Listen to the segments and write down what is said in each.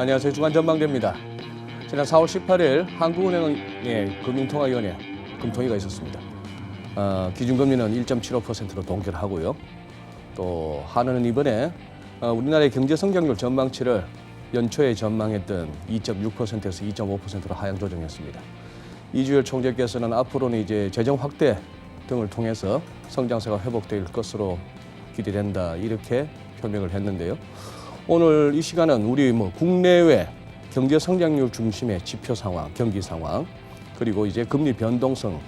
안녕하세요. 주간 전망대입니다. 지난 4월 18일 한국은행의 금융통화위원회 금통위가 있었습니다. 기준금리는 1.75%로 동결하고요. 또 한은은 이번에 우리나라의 경제 성장률 전망치를 연초에 전망했던 2.6%에서 2.5%로 하향 조정했습니다. 이주열 총재께서는 앞으로는 이제 재정 확대 등을 통해서 성장세가 회복될 것으로 기대된다 이렇게 표명을 했는데요. 오늘 이 시간은 우리 국내외 경제 성장률 중심의 지표 상황, 경기 상황, 그리고 이제 금리 변동성,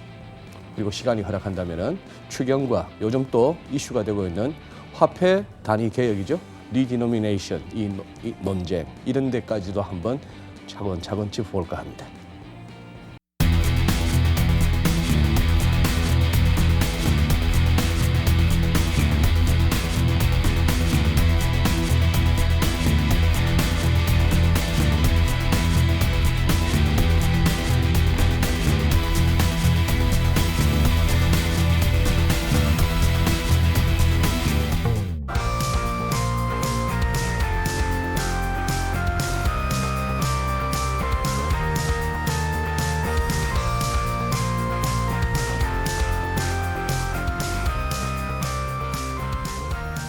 그리고 시간이 허락한다면은 추경과 요즘 또 이슈가 되고 있는 화폐 단위 개혁이죠. 리디노미네이션 이 논쟁 이런 데까지도 한번 차근차근 짚어볼까 합니다.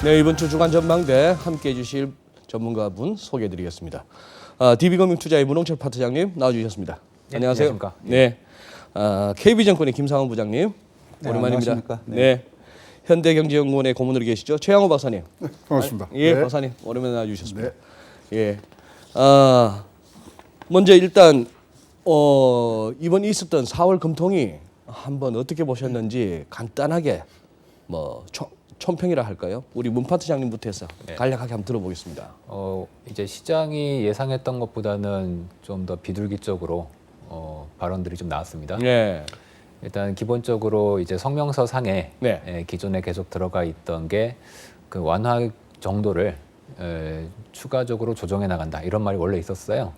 네, 이번 주 주간 전망대 함께해 주실 전문가분 소개해드리겠습니다. DB금융투자의 문홍철 파트장님 나와주셨습니다. 네, 안녕하세요. 안녕하십니까. 네, KB증권의 김상원 부장님 네, 오랜만입니다. 안녕하십니까. 네, 현대경제연구원의 고문으로 계시죠 최양호 박사님. 네, 반갑습니다. 예, 네. 박사님 오랜만에 나와주셨습니다. 네. 예, 먼저 일단 이번 있었던 4월 금통위 한번 어떻게 보셨는지 간단하게 촌평이라 할까요? 우리 문 파트장님부터 해서 간략하게 한번 들어보겠습니다. 이제 시장이 예상했던 것보다는 좀 더 비둘기적으로 발언들이 좀 나왔습니다. 네. 일단 기본적으로 이제 성명서 상에 네. 기존에 계속 들어가 있던 게 그 완화 정도를 추가적으로 조정해 나간다 이런 말이 원래 있었어요.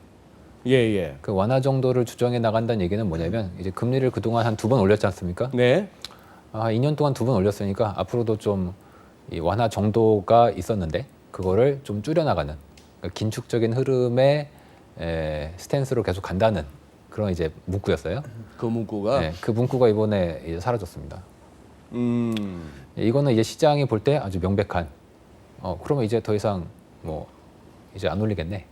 예. 그 완화 정도를 조정해 나간다는 얘기는 뭐냐면 이제 금리를 그동안 한 2번 올렸지 않습니까? 네. 2년 동안 2번 올렸으니까 앞으로도 좀 이 완화 정도가 있었는데 그거를 좀 줄여나가는 그러니까 긴축적인 흐름의 스탠스로 계속 간다는 그런 이제 문구였어요. 그 문구가. 네, 그 문구가 이번에 이제 사라졌습니다. 이거는 이제 시장이 볼 때 아주 명백한. 그러면 이제 더 이상 이제 안 올리겠네.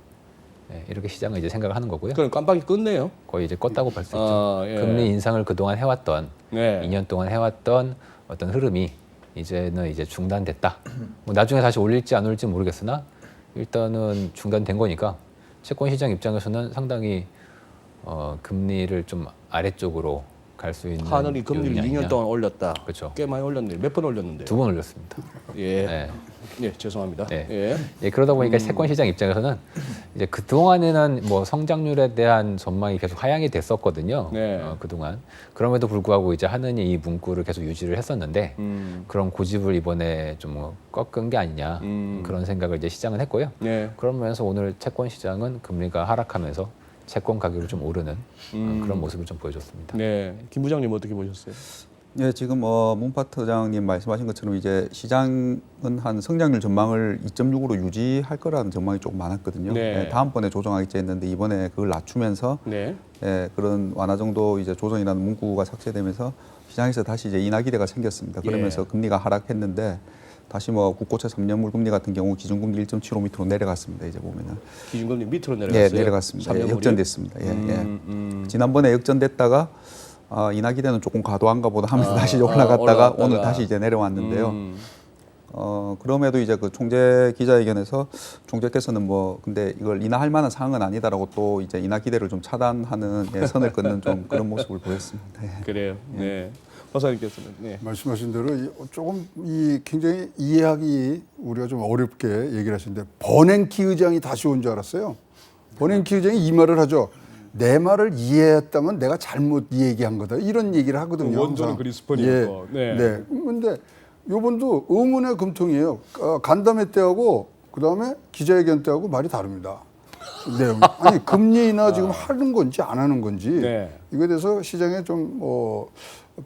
이렇게 시장은 이제 생각을 하는 거고요. 그럼 깜빡이 껐네요. 거의 이제 껐다고 볼 수 있죠. 예. 금리 인상을 그동안 해왔던 네. 2년 동안 해왔던 어떤 흐름이 이제는 이제 중단됐다. 나중에 다시 올릴지 안 올릴지 모르겠으나 일단은 중단된 거니까 채권 시장 입장에서는 상당히 금리를 좀 아래쪽으로 갈 수 있는 하늘이 금리를 요인이 2년 아니냐. 동안 올렸다. 그렇죠. 꽤 많이 올렸네요. 몇 번 올렸는데요? 2번 올렸습니다. 예. 네. 네, 죄송합니다. 네. 예. 그러다 보니까 채권 시장 입장에서는 이제 그 동안에는 성장률에 대한 전망이 계속 하향이 됐었거든요. 네. 그동안 그럼에도 불구하고 이제 하느니 이 문구를 계속 유지를 했었는데 그런 고집을 이번에 좀 꺾은 게 아니냐 그런 생각을 이제 시장은 했고요. 네. 그러면서 오늘 채권 시장은 금리가 하락하면서 채권 가격이 좀 오르는 그런 모습을 좀 보여줬습니다. 네. 김 부장님 어떻게 보셨어요? 네, 지금 문 파트장님 말씀하신 것처럼 이제 시장은 한 성장률 전망을 2.6으로 유지할 거라는 전망이 조금 많았거든요. 네. 다음번에 조정하겠지 했는데 이번에 그걸 낮추면서 네. 그런 완화 정도 이제 조정이라는 문구가 삭제되면서 시장에서 다시 이제 인하 기대가 생겼습니다. 그러면서 금리가 하락했는데 다시 국고채 3년물 금리 같은 경우 기준금리 1.75 밑으로 내려갔습니다. 이제 보면은 기준금리 밑으로 내려갔어요. 예, 내려갔습니다. 삼년물이? 역전됐습니다. 지난번에 역전됐다가 인하 기대는 조금 과도한가 보다 하면서 다시 올라갔다가 올라갔다가. 오늘 다시 이제 내려왔는데요. 그럼에도 이제 그 총재 기자회견에서 총재께서는 근데 이걸 인하할 만한 상황은 아니다라고 또 이제 인하 기대를 좀 차단하는 선을 긋는 좀 그런 모습을 보였습니다. 예. 그래요. 네. 박사님께서는 네. 말씀하신 대로 조금 굉장히 이해하기 우리가 좀 어렵게 얘기를 하시는데 버냉키 의장이 다시 온 줄 알았어요. 버냉키 의장이 이 말을 하죠. 내 말을 이해했다면 내가 잘못 얘기한 거다. 이런 얘기를 하거든요. 원조는 그리스폰이었고. 네. 그런데 요번도 의문의 금통이에요. 간담회 때하고 그다음에 기자회견 때하고 말이 다릅니다. 내용. 아니 금리 인하 지금 하는 건지 안 하는 건지 네. 이거에 대해서 시장에 좀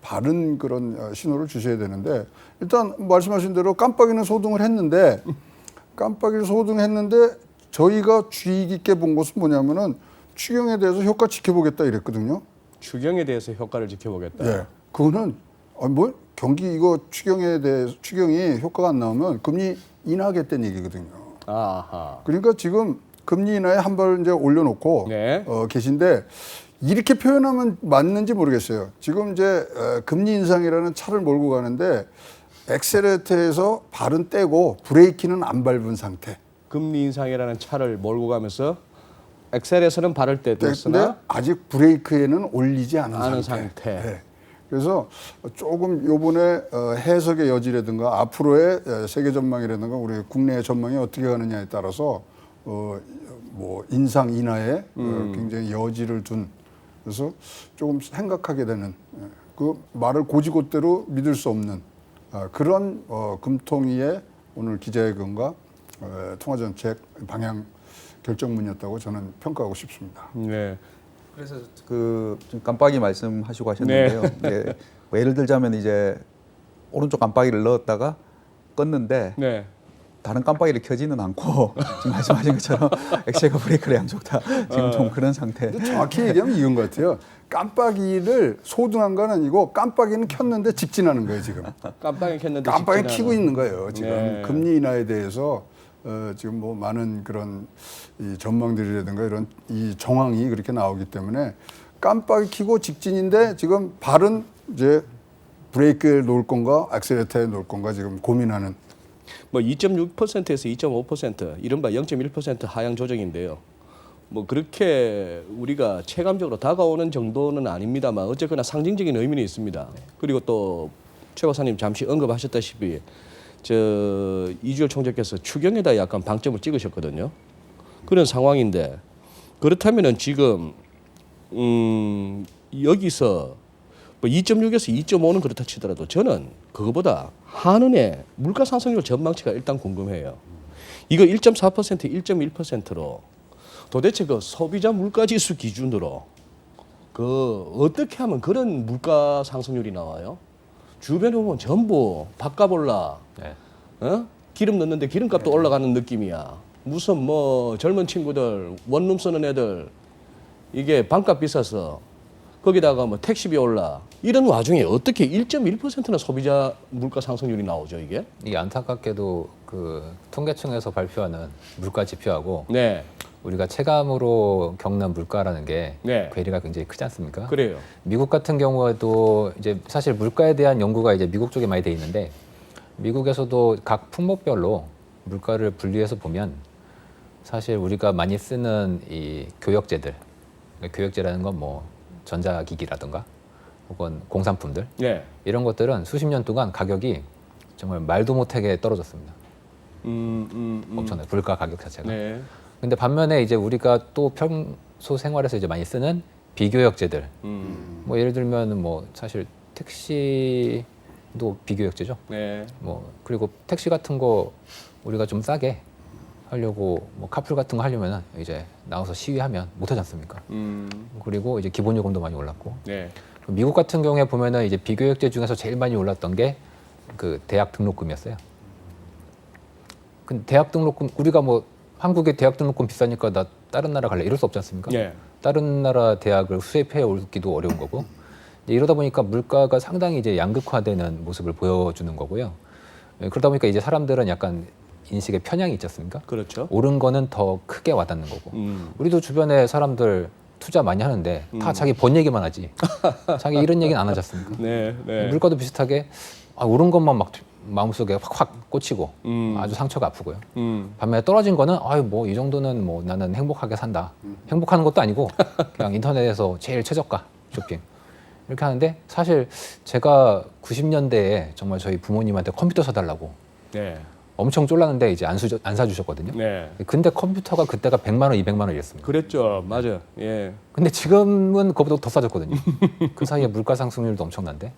바른 그런 신호를 주셔야 되는데 일단 말씀하신 대로 깜빡이는 소등을 했는데 저희가 주의 깊게 본 것은 뭐냐면은 추경에 대해서 효과 지켜보겠다 이랬거든요. 추경에 대해서 효과를 지켜보겠다. 예. 그거는 뭐 경기 이거 추경이 효과가 안 나오면 금리 인하하겠다는 얘기거든요. 아하. 그러니까 지금 금리 인하에 한 발 이제 올려놓고 네. 계신데 이렇게 표현하면 맞는지 모르겠어요. 지금 이제 금리 인상이라는 차를 몰고 가는데 엑셀레이터에서 발은 떼고 브레이크는 안 밟은 상태. 금리 인상이라는 차를 몰고 가면서 엑셀에서는 발을 근데 떼뒀으나 아직 브레이크에는 올리지 않은 않은 상태. 상태. 네. 그래서 조금 요번에 해석의 여지라든가 앞으로의 세계 전망이라든가 우리 국내 전망이 어떻게 가느냐에 따라서 뭐 인상 인하에 굉장히 여지를 둔 그래서 조금 생각하게 되는 그 말을 고지곳대로 믿을 수 없는 그런 금통위의 오늘 기자회견과 통화정책 방향 결정문이었다고 저는 평가하고 싶습니다. 네. 그래서 좀 깜빡이 말씀하시고 하셨는데요. 예, 뭐 예를 들자면 이제 오른쪽 깜빡이를 넣었다가 껐는데 네. 다른 깜빡이를 켜지는 않고 지금 말씀하신 것처럼 엑셀과 브레이크를 양쪽 다 지금 좀 그런 상태. 근데 정확히 얘기하면 이건 것 같아요. 깜빡이를 소등한 건 아니고 깜빡이는 켰는데 직진하는 거예요 지금. 깜빡이 켰는데 깜빡이 직진하는. 켜고 있는 거예요 지금. 네. 금리 인하에 대해서 지금 뭐 많은 그런 이 전망들이라든가 이런 이 정황이 그렇게 나오기 때문에 깜빡이 켜고 직진인데 지금 발은 이제 브레이크에 놓을 건가 액셀레이터에 놓을 건가 지금 고민하는. 뭐 2.6%에서 2.5% 이른바 0.1% 하향 조정인데요. 뭐 그렇게 우리가 체감적으로 다가오는 정도는 아닙니다만 어쨌거나 상징적인 의미는 있습니다. 그리고 또 최 박사님 잠시 언급하셨다시피 이주열 총재께서 추경에다 약간 방점을 찍으셨거든요. 그런 상황인데 그렇다면은 지금 여기서 뭐 2.6에서 2.5는 그렇다 치더라도 저는 그거보다 한은의 물가 상승률 전망치가 일단 궁금해요. 이거 1.4%, 1.1%로 도대체 그 소비자 물가지수 기준으로 그 어떻게 하면 그런 물가 상승률이 나와요? 주변에 보면 전부 밥값 올라, 네. 기름 넣는데 기름값도 올라가는 느낌이야. 무슨 뭐 젊은 친구들 원룸 쓰는 애들 이게 방값 비싸서 거기다가 뭐 택시비 올라 이런 와중에 어떻게 1.1%나 소비자 물가 상승률이 나오죠 이게? 이게 안타깝게도 그 통계청에서 발표하는 물가 지표하고 네, 우리가 체감으로 겪는 물가라는 게 네. 괴리가 굉장히 크지 않습니까? 그래요. 미국 같은 경우에도 이제 사실 물가에 대한 연구가 이제 미국 쪽에 많이 돼 있는데 미국에서도 각 품목별로 물가를 분리해서 보면 사실 우리가 많이 쓰는 이 교역제들, 그러니까 교역제라는 건 뭐 전자기기라든가 혹은 공산품들 네. 이런 것들은 수십 년 동안 가격이 정말 말도 못하게 떨어졌습니다. 엄청나요. 물가 가격 자체가. 네. 근데 반면에 이제 우리가 또 평소 생활에서 이제 많이 쓰는 비교역제들, 뭐 예를 들면 뭐 사실 택시도 비교역제죠. 네. 뭐 그리고 택시 같은 거 우리가 좀 싸게 하려고 뭐 카풀 같은 거 하려면은 이제 나와서 시위하면 못하지 않습니까? 그리고 이제 기본 요금도 많이 올랐고. 네. 미국 같은 경우에 보면은 이제 비교역제 중에서 제일 많이 올랐던 게 그 대학 등록금이었어요. 근데 대학 등록금 우리가 뭐 한국의 대학 등록금 비싸니까 나 다른 나라 갈래 이럴 수 없지 않습니까? 네. 다른 나라 대학을 수입해 오기도 어려운 거고 이제 이러다 보니까 물가가 상당히 이제 양극화되는 모습을 보여주는 거고요. 그러다 보니까 이제 사람들은 약간 인식의 편향이 있지 않습니까? 그렇죠. 오른 거는 더 크게 와닿는 거고 우리도 주변에 사람들 투자 많이 하는데 다 자기 번 얘기만 하지 자기 이런 얘기는 안 하지 않습니까? 네. 네. 물가도 비슷하게 오른 것만 막 마음속에 확확 꽂히고 아주 상처가 아프고요. 반면에 떨어진 거는 아유 뭐 이 정도는 뭐 나는 행복하게 산다. 행복하는 것도 아니고 그냥 인터넷에서 제일 최저가 쇼핑 이렇게 하는데 사실 제가 90년대에 정말 저희 부모님한테 컴퓨터 사달라고 네. 엄청 쫄랐는데 이제 안 사주셨거든요. 네. 근데 컴퓨터가 그때가 100만 원, 200만 원 이랬습니다. 그랬죠. 맞아. 예. 근데 지금은 그거보다 더 싸졌거든요. 그 사이에 물가 상승률도 엄청난데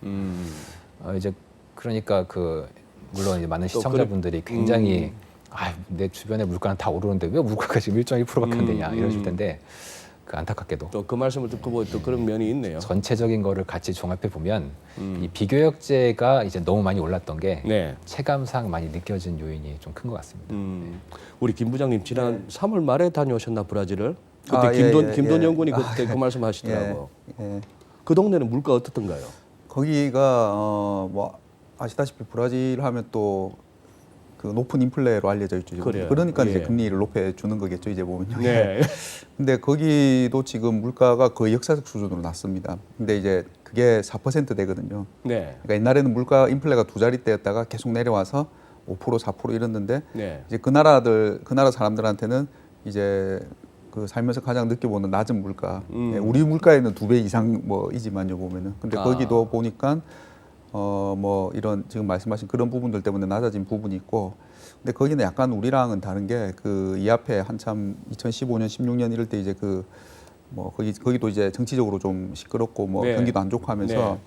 이제 그러니까 그 물론 이제 많은 시청자분들이 굉장히 내 주변에 물가는 다 오르는데 왜 물가가 지금 1.1%밖에 안 되냐 이러실 텐데 그 안타깝게도 또 그 말씀을 듣고 보니 또 그런 면이 있네요. 전체적인 거를 같이 종합해 보면 이 비교역제가 이제 너무 많이 올랐던 게 네. 체감상 많이 느껴진 요인이 좀 큰 것 같습니다. 우리 김 부장님 지난 3월 말에 다녀오셨나 브라질을? 그때 아, 김돈 예. 연구원이 그때 그 말씀하시더라고. 예. 그 동네는 물가 어떻던가요? 거기가 뭐 아시다시피 브라질 하면 또 그 높은 인플레로 알려져 있죠. 지금. 그래요. 그러니까 예. 이제 금리를 높여 주는 거겠죠. 이제 보면요. 네. 근데 거기도 지금 물가가 거의 역사적 수준으로 낮습니다. 근데 이제 그게 4% 되거든요. 네. 그러니까 옛날에는 물가 인플레가 두 자릿대였다가 계속 내려와서 5% 4% 이랬는데 네. 이제 그 나라 사람들한테는 이제 그 살면서 가장 느껴보는 낮은 물가. 예, 우리 물가에는 2배 이상 뭐이지만요 보면은. 근데 거기도 보니까 뭐 이런 지금 말씀하신 그런 부분들 때문에 낮아진 부분이 있고. 근데 거기는 약간 우리랑은 다른 게 그 이 앞에 한참 2015년, 16년 이럴 때 이제 그 뭐 거기도 이제 정치적으로 좀 시끄럽고 뭐 네. 경기도 안 좋고 하면서 네.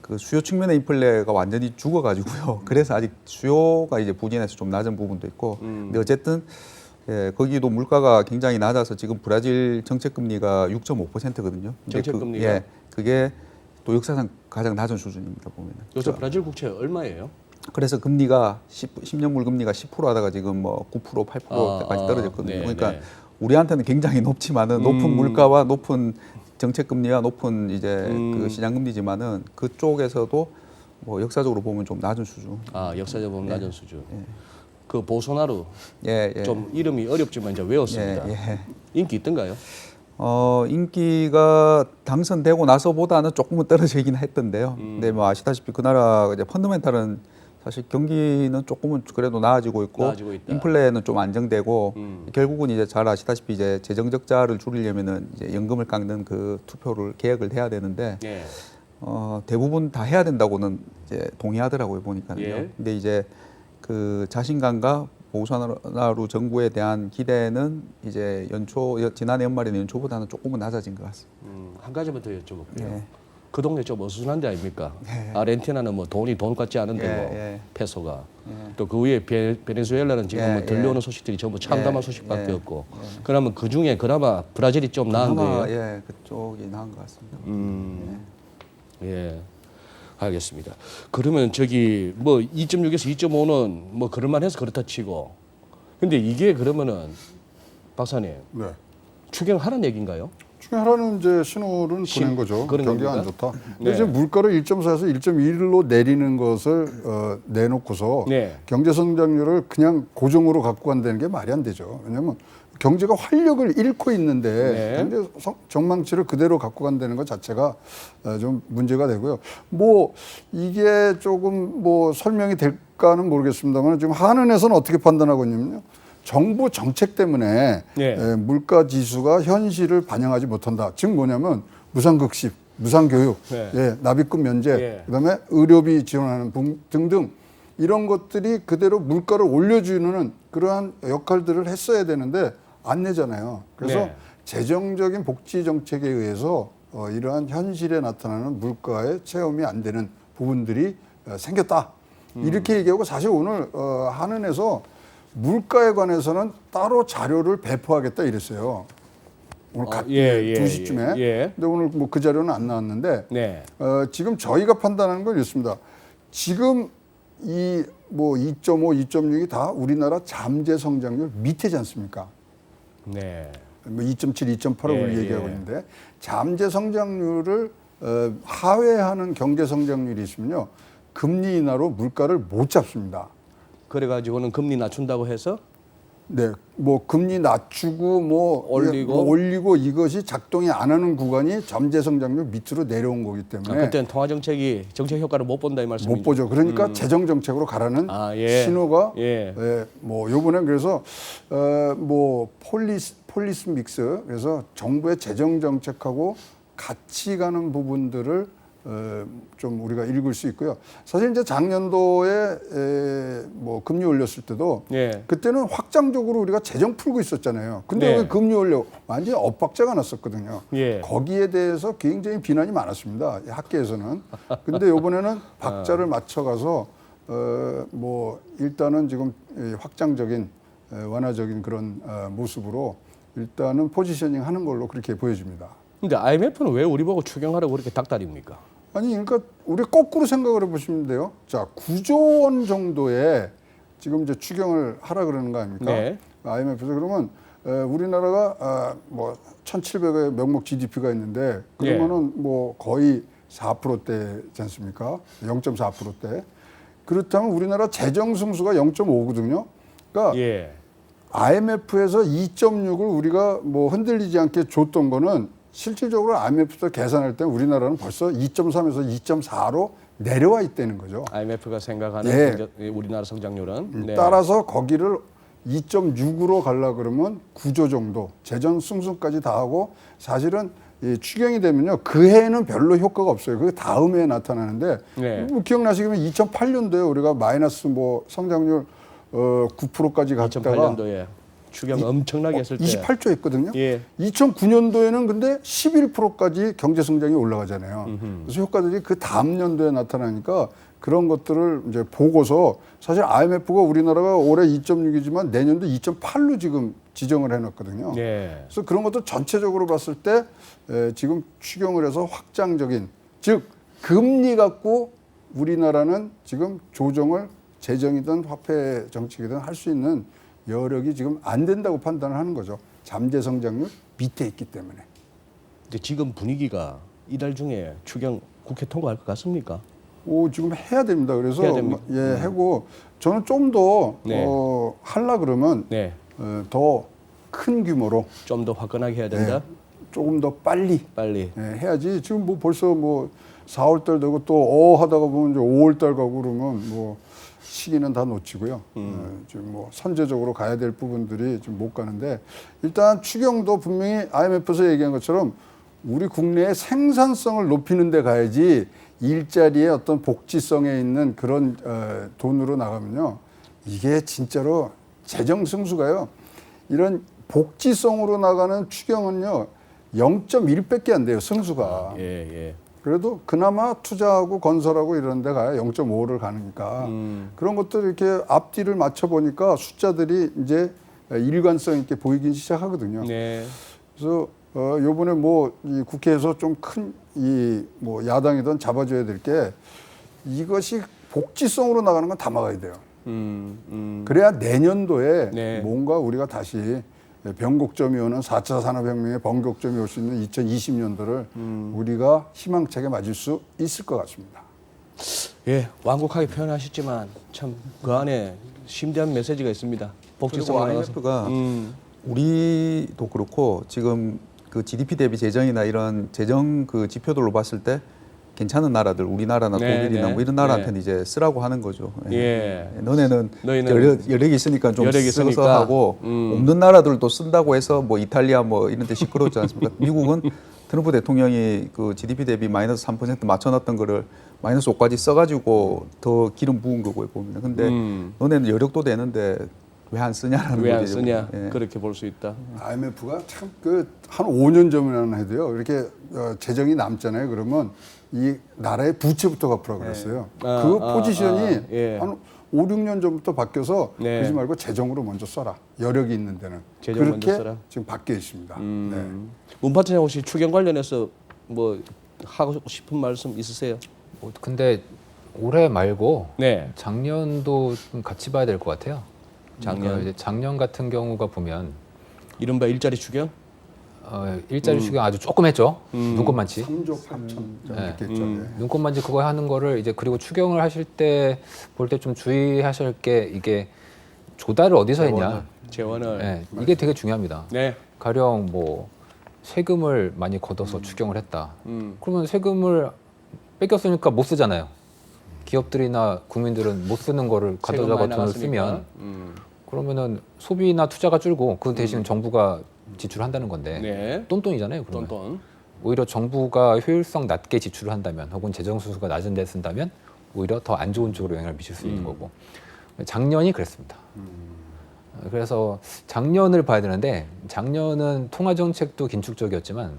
그 수요 측면의 인플레가 완전히 죽어가지고요. 그래서 아직 수요가 이제 부진해서 좀 낮은 부분도 있고. 근데 어쨌든 예, 거기도 물가가 굉장히 낮아서 지금 브라질 정책 금리가 6.5%거든요. 정책 금리가? 예, 그게 또 역사상 가장 낮은 수준입니다 보면은. 요새 브라질 국채 얼마예요? 그래서 금리가 10년물 금리가 10% 하다가 지금 뭐 9%, 8%까지 떨어졌거든요. 네, 그러니까 네. 우리한테는 굉장히 높지만은 높은 물가와 높은 정책 금리와 높은 이제 그 시장 금리지만은 그쪽에서도 뭐 역사적으로 보면 좀 낮은 수준. 아, 역사적으로 보면 낮은 수준. 그 보소나루 예, 예. 좀 이름이 어렵지만 이제 외웠습니다. 예. 인기 있던가요? 인기가 당선되고 나서보다는 조금은 떨어지긴 했던데요. 근데 뭐 아시다시피 그 나라 이제 펀더멘탈은 사실 경기는 조금은 그래도 나아지고 있고 나아지고 있다. 인플레는 좀 안정되고 결국은 이제 잘 아시다시피 이제 재정 적자를 줄이려면은 이제 연금을 깎는 그 투표를 개혁을 해야 되는데 예. 대부분 다 해야 된다고는 이제 동의하더라고요 보니까는요. 예. 근데 이제 그 자신감과 보우사나루 정부에 대한 기대는 이제 지난해 연말이나 연초보다는 조금은 낮아진 것 같습니다. 한 가지만 더 여쭤볼게요. 예. 그 동네 좀 어수선한 데 아닙니까? 아르헨티나는 뭐 돈이 돈 같지 않은 데고 예. 페소가 또 그 위에 베네수엘라는 지금 예, 뭐 들려오는 소식들이 전부 참담한 예, 소식밖에 예, 없고 그러면 그 중에 그나마 브라질이 좀 나은 아마 거예요? 예, 그쪽이 나은 것 같습니다. 예. 알겠습니다. 그러면 저기 뭐 2.6에서 2.5는 뭐 그럴만해서 그렇다 치고 근데 이게 그러면은 박사님 네. 추경하라는 얘기인가요? 추경하라는 이제 신호를 보낸 거죠. 그런 경기가 안 겁니까? 좋다. 근데 네. 이제 물가를 1.4에서 1.1로 내리는 것을 내놓고서 네. 경제 성장률을 그냥 고정으로 갖고 간다는 게 말이 안 되죠. 왜냐하면 경제가 활력을 잃고 있는데 네. 경제 전망치를 그대로 갖고 간다는 것 자체가 좀 문제가 되고요. 뭐 이게 조금 뭐 설명이 될까는 모르겠습니다만 지금 한은에서는 어떻게 판단하고 있냐면요. 정부 정책 때문에 네. 물가 지수가 현실을 반영하지 못한다. 즉 뭐냐면 무상급식, 무상교육, 네. 납입금 면제, 네. 그다음에 의료비 지원하는 등등 이런 것들이 그대로 물가를 올려주는 그러한 역할들을 했어야 되는데 안 내잖아요. 그래서 네. 재정적인 복지 정책에 의해서 이러한 현실에 나타나는 물가의 체험이 안 되는 부분들이 생겼다. 이렇게 얘기하고 사실 오늘 한은에서 물가에 관해서는 따로 자료를 배포하겠다 이랬어요. 오늘 2시쯤에. 예. 근데 오늘 뭐 그 자료는 안 나왔는데 네. 지금 저희가 판단하는 건 이렇습니다. 지금 이 뭐 2.5, 2.6이 다 우리나라 잠재 성장률 밑이지 않습니까? 네. 뭐 2.7, 2.8을 예, 우리 얘기하고 예. 있는데 잠재 성장률을 하회하는 경제 성장률이 있으면요. 금리 인하로 물가를 못 잡습니다. 그래가지고는 금리 낮춘다고 해서 네, 뭐 금리 낮추고 올리고 이것이 작동이 안 하는 구간이 잠재 성장률 밑으로 내려온 거기 때문에 그때는 통화 정책이 정책 효과를 못 본다 이 말씀이죠. 못 보죠. 그러니까 재정 정책으로 가라는 신호가 뭐 요번에 그래서 뭐 폴리스 믹스 그래서 정부의 재정 정책하고 같이 가는 부분들을 좀 우리가 읽을 수 있고요. 사실 이제 작년도에 뭐 금리 올렸을 때도 그때는 확장적으로 우리가 재정 풀고 있었잖아요. 근데 왜 금리 올려? 완전히 엇박자가 났었거든요. 거기에 대해서 굉장히 비난이 많았습니다. 학계에서는. 근데 이번에는 박자를 맞춰가서 뭐 일단은 지금 확장적인 완화적인 그런 모습으로 일단은 포지셔닝 하는 걸로 그렇게 보여집니다. 근데 IMF는 왜 우리 보고 추경하라고 그렇게 닥달입니까? 아니 그러니까 우리 거꾸로 생각을 해보시면 돼요. 자, 9조 원 정도의 지금 이제 추경을 하라 그러는 거 아닙니까? 네. IMF에서 그러면 우리나라가 뭐 1,700의 명목 GDP가 있는데 그러면은 뭐 거의 4%대지 않습니까? 0.4%대. 그렇다면 우리나라 재정 승수가 0.5거든요. 그러니까 예. IMF에서 2.6을 우리가 뭐 흔들리지 않게 줬던 거는 실질적으로 IMF에서 계산할 때 우리나라는 벌써 2.3에서 2.4로 내려와 있다는 거죠. IMF가 생각하는 예. 우리나라 성장률은 네. 따라서 거기를 2.6으로 가려 그러면 9조 정도 재정 승수까지 다 하고 사실은 이 추경이 되면요 그 해에는 별로 효과가 없어요. 그 다음 해에 나타나는데 네. 뭐 기억나시면 2008년도에 우리가 마이너스 뭐 성장률 9%까지 갔다가 2008년도에 추경 엄청나게 했을 때 28조 했거든요. 예. 2009년도에는 근데 11%까지 경제 성장이 올라가잖아요. 그래서 효과들이 그 다음 연도에 나타나니까 그런 것들을 이제 보고서 사실 IMF가 우리나라가 올해 2.6이지만 내년도 2.8로 지금 지정을 해놨거든요. 예. 그래서 그런 것도 전체적으로 봤을 때 지금 추경을 해서 확장적인 즉 금리 갖고 우리나라는 지금 조정을 재정이든 화폐 정책이든 할 수 있는 여력이 지금 안 된다고 판단을 하는 거죠. 잠재 성장률 밑에 있기 때문에. 근데 지금 분위기가 이달 중에 추경 국회 통과할 것 같습니까? 지금 해야 됩니다. 그래서 해야 됩니까? 예, 하고 저는 좀 더 네. 하려 그러면 네. 더 큰 규모로 좀 더 화끈하게 해야 된다. 조금 더 빨리 빨리. 해야지. 지금 뭐 벌써 뭐 4월 달 되고 또 하다가 보면 이제 5월 달 가고 그러면 뭐 시기는 다 놓치고요. 지금 뭐 선제적으로 가야 될 부분들이 좀 못 가는데 일단 추경도 분명히 IMF에서 얘기한 것처럼 우리 국내의 생산성을 높이는 데 가야지 일자리의 어떤 복지성에 있는 그런 돈으로 나가면요. 이게 진짜로 재정 승수가요. 이런 복지성으로 나가는 추경은요. 0.1밖에 안 돼요. 승수가. 예, 예. 그래도 그나마 투자하고 건설하고 이런 데 가야 0.5를 가니까 그런 것들 이렇게 앞뒤를 맞춰 보니까 숫자들이 이제 일관성 있게 보이기 시작하거든요. 네. 그래서 요번에 뭐 이 국회에서 좀 큰 이 뭐 야당이든 잡아줘야 될 게 이것이 복지성으로 나가는 건 다 막아야 돼요. 그래야 내년도에 네. 뭔가 우리가 다시 변곡점이 오는 4차 산업혁명의 변곡점이 올 수 있는 2020년도를 우리가 희망차게 맞을 수 있을 것 같습니다. 예, 완곡하게 표현하셨지만 참 그 안에 심대한 메시지가 있습니다. 그리고 복지성으로 나가서. IMF가 우리도 그렇고 지금 그 GDP 대비 재정이나 이런 재정 그 지표들로 봤을 때 괜찮은 나라들, 우리나라나 네, 독일이나 네, 뭐 이런 나라한테는 이제 쓰라고 하는 거죠. 예. 너네는 너희는 여력이 있으니까 좀 여력이 써서 있으니까. 하고 없는 나라들도 쓴다고 해서 뭐 이탈리아 뭐 이런 데 시끄러웠지 않습니까? 미국은 트럼프 대통령이 그 GDP 대비 마이너스 3% 맞춰놨던 거를 마이너스 5까지 써가지고 더 기름 부은 거고요, 보면. 근데 너네는 여력도 되는데 왜 안 쓰냐라는 왜 안 거죠. 쓰냐 예. 그렇게 볼 수 있다. IMF가 참 그 한 5년 전이나 해도요. 이렇게 재정이 남잖아요. 그러면 이 나라의 부채부터 갚으라고 그랬어요. 그 포지션이 예. 한 5, 6년 전부터 바뀌어서 네. 그러지 말고 재정으로 먼저 써라. 여력이 있는 데는. 재정 먼저 그렇게 써라. 지금 바뀌어 있습니다. 네. 문파트장 혹시 추경 관련해서 뭐 하고 싶은 말씀 있으세요? 근데 올해 말고 네. 작년도 좀 같이 봐야 될 것 같아요. 작년. 그러니까 이제 작년 같은 경우가 보면 이른바 일자리 추경? 일자리 추경 아주 조금 했죠. 눈꽃만치. 3조 8천 이렇게 했죠. 네. 눈꽃만치 그거 하는 거를 이제 그리고 추경을 하실 때 볼 때 좀 주의하실 게 이게 조달을 어디서 했냐. 재원을. 네, 이게 되게 중요합니다. 네. 가령 뭐 세금을 많이 걷어서 추경을 했다. 그러면 세금을 뺏겼으니까 못 쓰잖아요. 기업들이나 국민들은 못 쓰는 거를 세금 가져다가 많이 돈을 나갔으니까. 쓰면 그러면은 소비나 투자가 줄고 그 대신 정부가 지출한다는 건데 네. 똔똔이잖아요. 그러면. 돈. 오히려 정부가 효율성 낮게 지출을 한다면 혹은 재정 수수가 낮은 데 쓴다면 오히려 더 안 좋은 쪽으로 영향을 미칠 수 있는 거고 작년이 그랬습니다. 그래서 작년을 봐야 되는데 작년은 통화 정책도 긴축적이었지만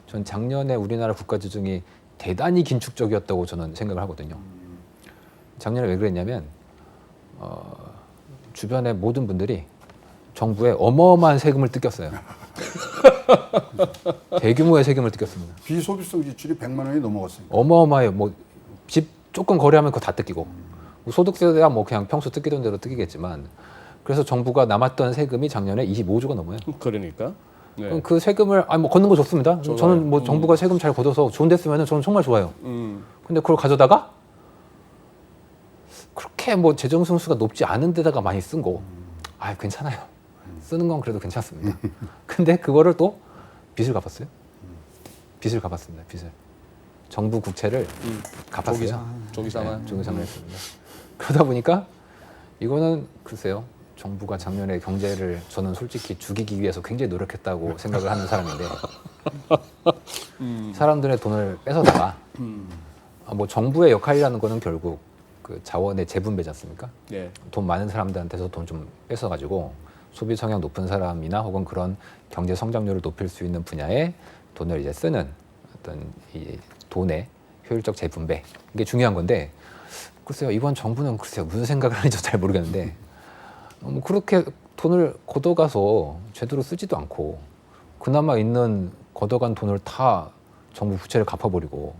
전 작년에 우리나라 국가 재정이 대단히 긴축적이었다고 저는 생각을 하거든요. 작년에 왜 그랬냐면 주변의 모든 분들이 정부에 어마어마한 세금을 뜯겼어요. 대규모의 세금을 뜯겼습니다. 비소비성 지출이 100만 원이 넘어갔으니까. 어마어마해요. 뭐 집 조금 거래하면 그거 다 뜯기고 소득세야 뭐 그냥 평소 뜯기던 대로 뜯기겠지만 그래서 정부가 남았던 세금이 작년에 25조가 넘어요. 그러니까. 네. 그럼 그 세금을 뭐 걷는 거 좋습니다. 좋아요. 저는 뭐 정부가 세금 잘 걷어서 좋은 데 쓰면은 저는 정말 좋아요. 근데 그걸 가져다가 그렇게 뭐 재정 승수가 높지 않은 데다가 많이 쓴 거, 괜찮아요. 쓰는 건 그래도 괜찮습니다. 근데 그거를 또 빚을 갚았어요. 빚을 갚았습니다. 빚을. 정부 국채를 갚았어요. 조기상환. 조기상환 했습니다. 그러다 보니까 이거는 글쎄요. 정부가 작년에 경제를 저는 솔직히 죽이기 위해서 굉장히 노력했다고 생각을 하는 사람인데 사람들의 돈을 뺏어다가 뭐 정부의 역할이라는 거는 결국 그 자원의 재분배지 않습니까? 네. 돈 많은 사람들한테서 돈 좀 뺏어가지고 소비 성향 높은 사람이나 혹은 그런 경제 성장률을 높일 수 있는 분야에 돈을 이제 쓰는 어떤 이 돈의 효율적 재분배 이게 중요한 건데 글쎄요 이번 정부는 글쎄요 무슨 생각을 하는지 잘 모르겠는데 뭐 그렇게 돈을 걷어가서 제대로 쓰지도 않고 그나마 있는 걷어간 돈을 다 정부 부채를 갚아버리고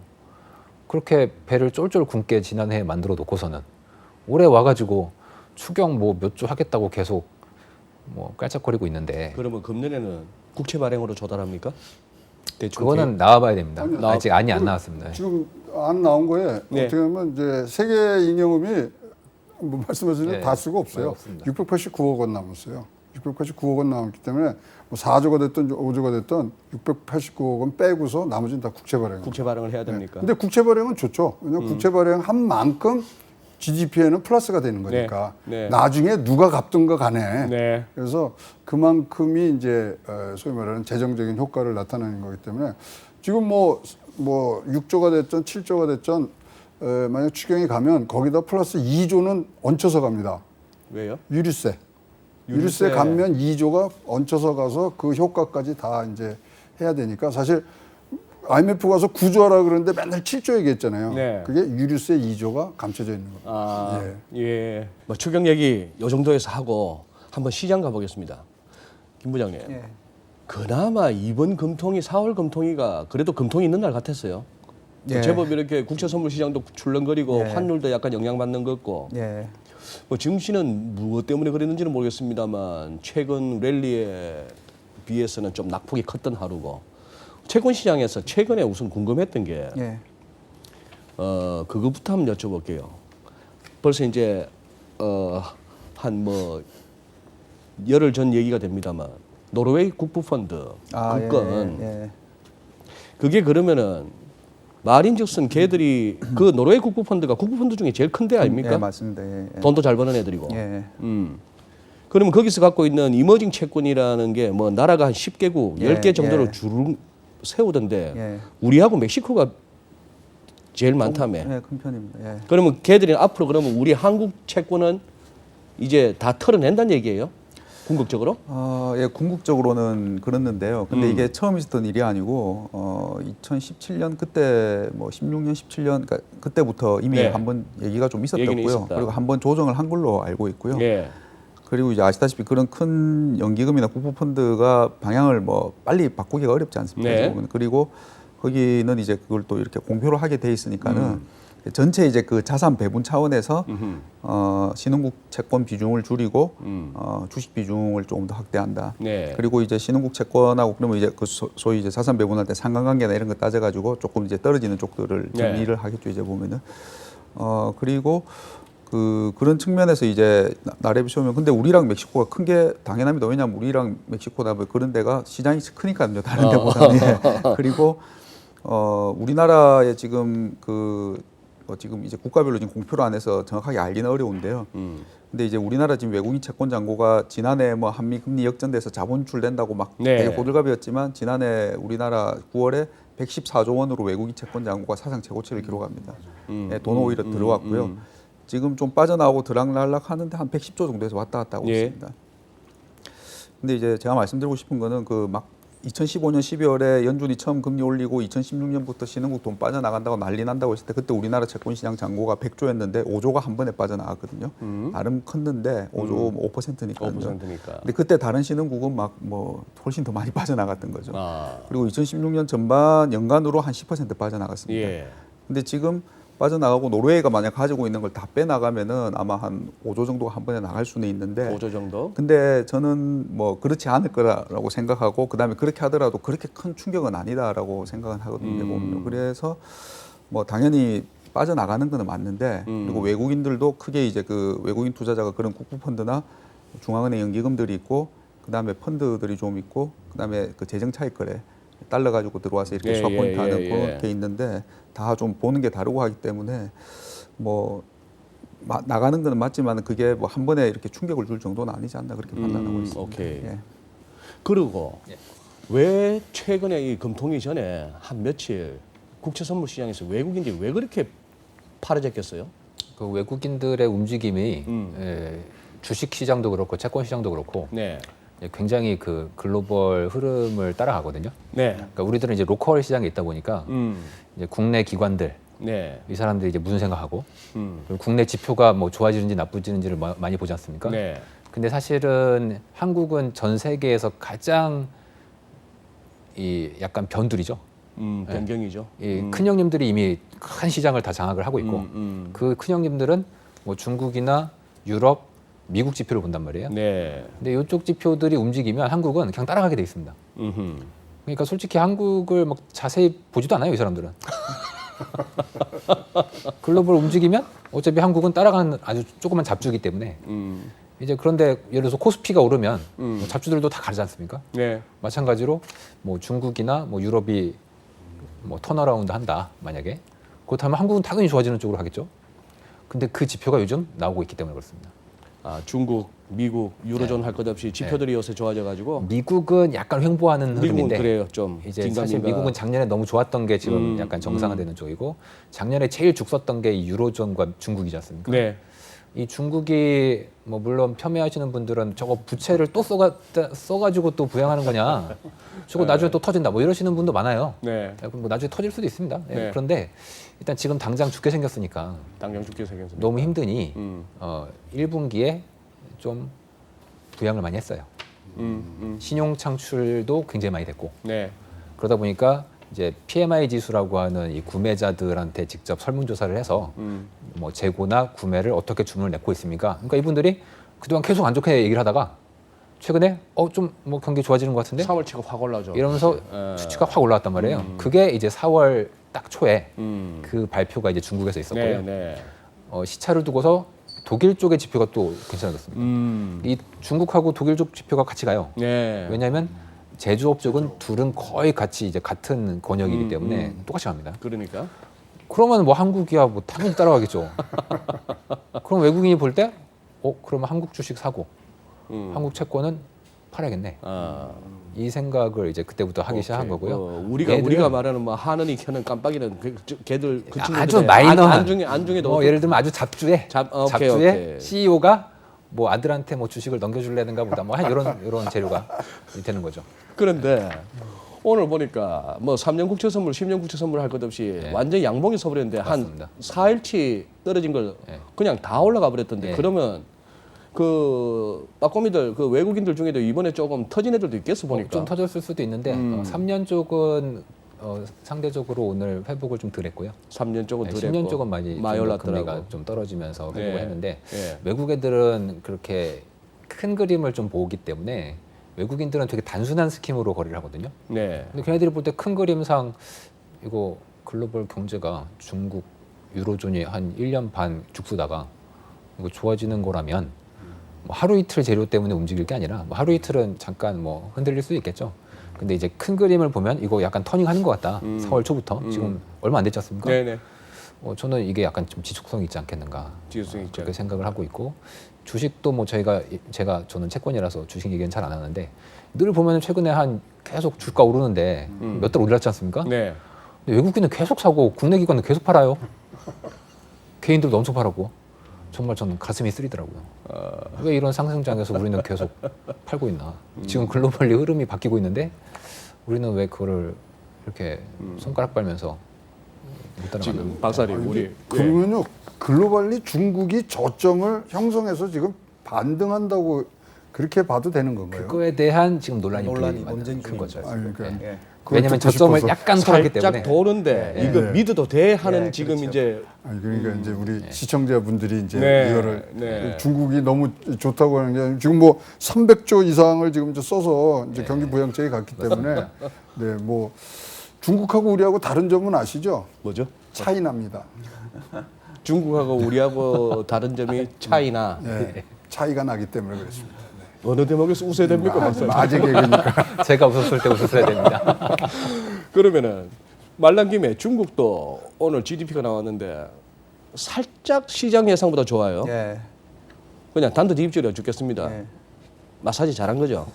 그렇게 배를 쫄쫄 굶게 지난해에 만들어 놓고서는 올해 와가지고 추경 뭐 몇 조 하겠다고 계속 뭐 깔짝거리고 있는데 그러면 금년에는 국채 발행으로 조달합니까? 대충 그거는 나와봐야 됩니다. 아니, 아직 안이 안 나왔습니다. 지금 안 나온 거에 네. 어떻게 보면 이제 세계 잉여금이 뭐 말씀하신 대로 네. 다 수가 없어요. 없습니다. 689억 원 남았어요. 689억 원 남았기 때문에 뭐 4조가 됐든 5조가 됐든 689억 원 빼고서 나머지는 다 국채 발행. 국채 발행을 해야 됩니까? 근데 국채 발행은 좋죠. 왜냐하면 국채 발행한 만큼 GDP에는 플러스가 되는 거니까 네. 나중에 누가 갚든가 간에 네. 그래서 그만큼이 이제 소위 말하는 재정적인 효과를 나타내는 거기 때문에 지금 뭐 6조가 됐든 7조가 됐든 만약 추경이 가면 거기다 플러스 2조는 얹혀서 갑니다. 왜요? 유류세 유류세. 가면 2조가 얹혀서 가서 그 효과까지 다 이제 해야 되니까 사실 IMF 가서 9조 하라 그러는데 맨날 7조 얘기했잖아요. 네. 그게 유류세 2조가 감춰져 있는 겁니다. 아, 예. 예. 뭐 추경 얘기 요 정도에서 하고 한번 시장 가보겠습니다. 김 부장님. 예. 그나마 이번 금통위 4월 금통위가 그래도 금통위 있는 날 같았어요. 예. 제법 이렇게 국채 선물 시장도 출렁거리고 예. 환율도 약간 영향받는 것 같고 예. 뭐 증시는 무엇 때문에 그랬는지는 모르겠습니다만 최근 랠리에 비해서는 좀 낙폭이 컸던 하루고 채권 시장에서 최근에 우선 궁금했던 게 예. 그것부터 한번 여쭤볼게요. 벌써 이제 한 뭐 열흘 전 얘기가 됩니다만 노르웨이 국부펀드 국건 예. 예. 그게 그러면은 말인즉슨 걔들이 그 노르웨이 국부펀드가 국부펀드 중에 제일 큰 데 아닙니까? 예, 맞습니다. 예. 예. 돈도 잘 버는 애들이고. 예. 그러면 거기서 갖고 있는 이머징 채권이라는 게 뭐 나라가 한 10개국, 예, 10개 정도로 예. 줄을 세우던데 예. 우리하고 멕시코가 제일 많다며. 예, 큰 편입니다. 예. 그러면 걔들이 앞으로 그러면 우리 한국 채권은 이제 다 털어낸다는 얘기예요? 궁극적으로? 예, 궁극적으로는 그랬는데요. 근데 이게 처음 있었던 일이 아니고 2017년 그때 뭐 16년, 17년 그러니까 그때부터 이미 네. 한번 얘기가 좀 얘기는 있었고요. 있었다. 그리고 한번 조정을 한 걸로 알고 있고요. 예. 그리고 이제 아시다시피 그런 큰 연기금이나 국부펀드가 방향을 뭐 빨리 바꾸기가 어렵지 않습니까? 네. 지금은. 그리고 거기는 이제 그걸 또 이렇게 공표를 하게 돼 있으니까는 전체 이제 그 자산 배분 차원에서 신흥국 채권 비중을 줄이고 주식 비중을 조금 더 확대한다. 네. 그리고 이제 신흥국 채권하고 그러면 이제 그 소위 이제 자산 배분할 때 상관관계나 이런 거 따져가지고 조금 이제 떨어지는 쪽들을 네. 정리를 하겠죠. 이제 보면은 그리고 그런 측면에서 이제 나래비 쇼면 근데 우리랑 멕시코가 큰 게 당연합니다. 왜냐하면 우리랑 멕시코다 뭐 그런 데가 시장이 크니까요. 다른 데보다는. 예. 그리고 우리나라의 지금 지금 이제 국가별로 지금 공표를 안 해서 정확하게 알기는 어려운데요. 근데 이제 우리나라 지금 외국인 채권 잔고가 지난해 뭐 한미 금리 역전돼서 자본 출된다고 막 네. 되게 호들갑이었지만 지난해 우리나라 9월에 114조 원으로 외국인 채권 잔고가 사상 최고치를 기록합니다. 예, 돈 오히려 들어왔고요. 지금 좀 빠져나오고 들락날락 하는데 한 110조 정도에서 왔다 갔다 하고 예. 있습니다. 근데 이제 제가 말씀드리고 싶은 거는 그 막 2015년 12월에 연준이 처음 금리 올리고 2016년부터 신흥국 돈 빠져나간다고 난리 난다고 했을 때 그때 우리나라 채권시장 잔고가 100조였는데 5조가 한 번에 빠져나갔거든요. 나름 컸는데 5조 5%니까요. 5%니까. 근데 그때 다른 신흥국은 막 뭐 훨씬 더 많이 빠져나갔던 거죠. 아. 그리고 2016년 전반 연간으로 한 10% 빠져나갔습니다. 예. 근데 지금 빠져나가고 노르웨이가 만약 가지고 있는 걸 다 빼나가면은 아마 한 5조 정도가 한 번에 나갈 수는 있는데 5조 정도? 근데 저는 뭐 그렇지 않을 거라고 생각하고 그다음에 그렇게 하더라도 그렇게 큰 충격은 아니다라고 생각은 하거든요. 보면요. 그래서 뭐 당연히 빠져나가는 거는 맞는데 그리고 외국인들도 크게 이제 그 외국인 투자자가 그런 국부펀드나 중앙은행 연기금들이 있고 그다음에 펀드들이 좀 있고 그다음에 그 재정 차익 거래 달러 가지고 들어와서 이렇게 예, 스와포인트 예, 하는 예, 그런 예. 게 있는데 다 좀 보는 게 다르고 하기 때문에 뭐 나가는 거는 맞지만 그게 뭐 한 번에 이렇게 충격을 줄 정도는 아니지 않나 그렇게 판단하고 있습니다. 오케이. 예. 그리고 왜 최근에 이 금통위 전에 한 며칠 국채 선물 시장에서 외국인들이 왜 그렇게 파래졌겠어요? 그 외국인들의 움직임이 주식 시장도 그렇고 채권 시장도 그렇고 네. 굉장히 그 글로벌 흐름을 따라가거든요. 네. 그러니까 우리들은 이제 로컬 시장에 있다 보니까 이제 국내 기관들 네. 이 사람들이 이제 무슨 생각하고 음. 그리고 국내 지표가 뭐 좋아지는지 나쁘지는지를 많이 보지 않습니까? 네. 근데 사실은 한국은 전 세계에서 가장 이 약간 변두리죠. 변경이죠. 이 큰형님들이 이미 큰 시장을 다 장악을 하고 있고 그 큰형님들은 뭐 중국이나 유럽, 미국 지표를 본단 말이에요. 네. 근데 이쪽 지표들이 움직이면 한국은 그냥 따라가게 돼 있습니다. 음흠. 그러니까 솔직히 한국을 막 자세히 보지도 않아요, 이 사람들은. 글로벌 움직이면 어차피 한국은 따라가는 아주 조그만 잡주기 때문에 이제 그런데 예를 들어서 코스피가 오르면 뭐 잡주들도 다 가르지 않습니까? 네. 마찬가지로 뭐 중국이나 뭐 유럽이 뭐 턴어라운드 한다 만약에 그렇다면 한국은 당연히 좋아지는 쪽으로 하겠죠. 근데 그 지표가 요즘 나오고 있기 때문에 그렇습니다. 아, 중국, 미국, 유로존 할 것 없이 지표들이 요새 좋아져가지고 미국은 약간 횡보하는 미국은 흐름인데 그래요. 좀 이제 사실 긴가민가. 미국은 작년에 너무 좋았던 게 지금 약간 정상화되는 쪽이고 작년에 제일 죽었던 게 이 유로존과 중국이지 않습니까? 네. 이 중국이 뭐 물론 폄훼하시는 분들은 저거 부채를 또 써가지고 또 부양하는 거냐, 저거 나중에 또 터진다 뭐 이러시는 분도 많아요. 네. 뭐 나중에 터질 수도 있습니다. 예, 네. 그런데 일단 지금 당장 죽게 생겼으니까 당장 죽게 생겼습니다. 너무 힘드니 1분기에 좀 부양을 많이 했어요. 신용 창출도 굉장히 많이 됐고 네. 그러다 보니까 이제 PMI 지수라고 하는 이 구매자들한테 직접 설문조사를 해서 뭐 재고나 구매를 어떻게 주문을 내고 있습니까? 그러니까 이분들이 그동안 계속 안 좋게 얘기를 하다가 최근에 좀 뭐 경기 좋아지는 것 같은데 4월 치고 확 올라죠. 이러면서 수치가 확 올라왔단 말이에요. 그게 이제 4월 딱 초에 그 발표가 이제 중국에서 있었고요. 네. 네. 시차를 두고서 독일 쪽의 지표가 또 괜찮아졌습니다. 이 중국하고 독일 쪽 지표가 같이 가요. 네. 왜냐하면 제조업 쪽은 둘은 거의 같이 이제 같은 권역이기 때문에 똑같이 갑니다. 그러니까. 그러면 뭐 한국이야 뭐 당연히 따라가겠죠. 그럼 외국인이 볼 때, 그러면 한국 주식 사고 한국 채권은 팔아야겠네. 아. 이 생각을 이제 그때부터 하기 시작한 거고요. 우리가 얘들은 말하는 뭐 하느니 켜는 깜빡이는 걔들 그 친구들의 아주 마이너한 안중에도 예를 들면 아주 잡주에 오케이. 잡주에 CEO가 뭐 아들한테 뭐 주식을 넘겨줄래는가 보다 뭐 이런 재료가 되는 거죠. 그런데 오늘 보니까 뭐 3년 국채 선물, 10년 국채 선물 할 것 없이 완전 양봉이 서버렸는데 맞습니다. 한 4일치 떨어진 걸 그냥 다 올라가 버렸던데 그러면 그 빠꼬미들 그 외국인들 중에도 이번에 조금 터진 애들도 있겠어 보니까. 좀 터졌을 수도 있는데 3년 쪽은 상대적으로 오늘 회복을 좀 덜 했고요. 3년 쪽은 덜 10년 했고 쪽은 많이 올랐더라고. 금리가 좀 떨어지면서 회복을 네. 했는데 네. 외국 애들은 그렇게 큰 그림을 좀 보기 때문에 외국인들은 되게 단순한 스킴으로 거래를 하거든요. 네. 근데 걔네들이 볼 때 큰 그림상 이거 글로벌 경제가 중국, 유로존이 한 1년 반 죽쓰다가 이거 좋아지는 거라면 뭐 하루 이틀 재료 때문에 움직일 게 아니라 뭐 하루 이틀은 잠깐 뭐 흔들릴 수도 있겠죠. 근데 이제 큰 그림을 보면 이거 약간 터닝하는 것 같다. 4월 초부터 지금 얼마 안 됐지 않습니까? 네네. 저는 이게 약간 좀 지속성이 있지 않겠는가. 지속성이 있죠. 그렇게 생각을 하고 있고 주식도 뭐 저는 채권이라서 주식 얘기는 잘 안 하는데 늘 보면 최근에 한 계속 주가 오르는데 몇 달 올랐지 않습니까? 네. 근데 외국인은 계속 사고 국내 기관은 계속 팔아요. 개인들도 엄청 팔았고 정말 저는 가슴이 쓰리더라고요. 왜 이런 상승장에서 우리는 계속 팔고 있나? 지금 글로벌리 흐름이 바뀌고 있는데 우리는 왜 그거를 이렇게 손가락 빨면서 못 따라가는 지금 박사님 우리 예. 그러면요 글로벌리 중국이 저점을 형성해서 지금 반등한다고 그렇게 봐도 되는 건가요? 그거에 대한 지금 논란이 논쟁 큰 거죠. 중입니다. 그러니까 예. 그걸 왜냐하면 듣고 저점을 싶어서. 약간 돌았기 살짝 때문에 도는데 네. 이거 네. 믿어도 돼 하는 네, 지금 그렇죠. 이제 아니 그러니까 이제 우리 시청자분들이 이제 네, 이거를 네. 중국이 너무 좋다고 하는 게 아니라 지금 뭐 300조 이상을 지금 이제 써서 이제 경기 부양책에 갔기 때문에 네 뭐 중국하고 우리하고 다른 점은 아시죠? 뭐죠? 차이 납니다. 중국하고 우리하고 다른 점이 차이나 네, 차이가 나기 때문에 그렇습니다. 어느 대목에서 웃어야 됩니까, 박사님? 아직 얘기니까. 제가 웃었을 때 웃었어야 됩니다. 그러면은 말난 김에 중국도 오늘 GDP가 나왔는데 살짝 시장 예상보다 좋아요. 예, 그냥 단도직입적으로 죽겠습니다. 예, 마사지 잘한 거죠.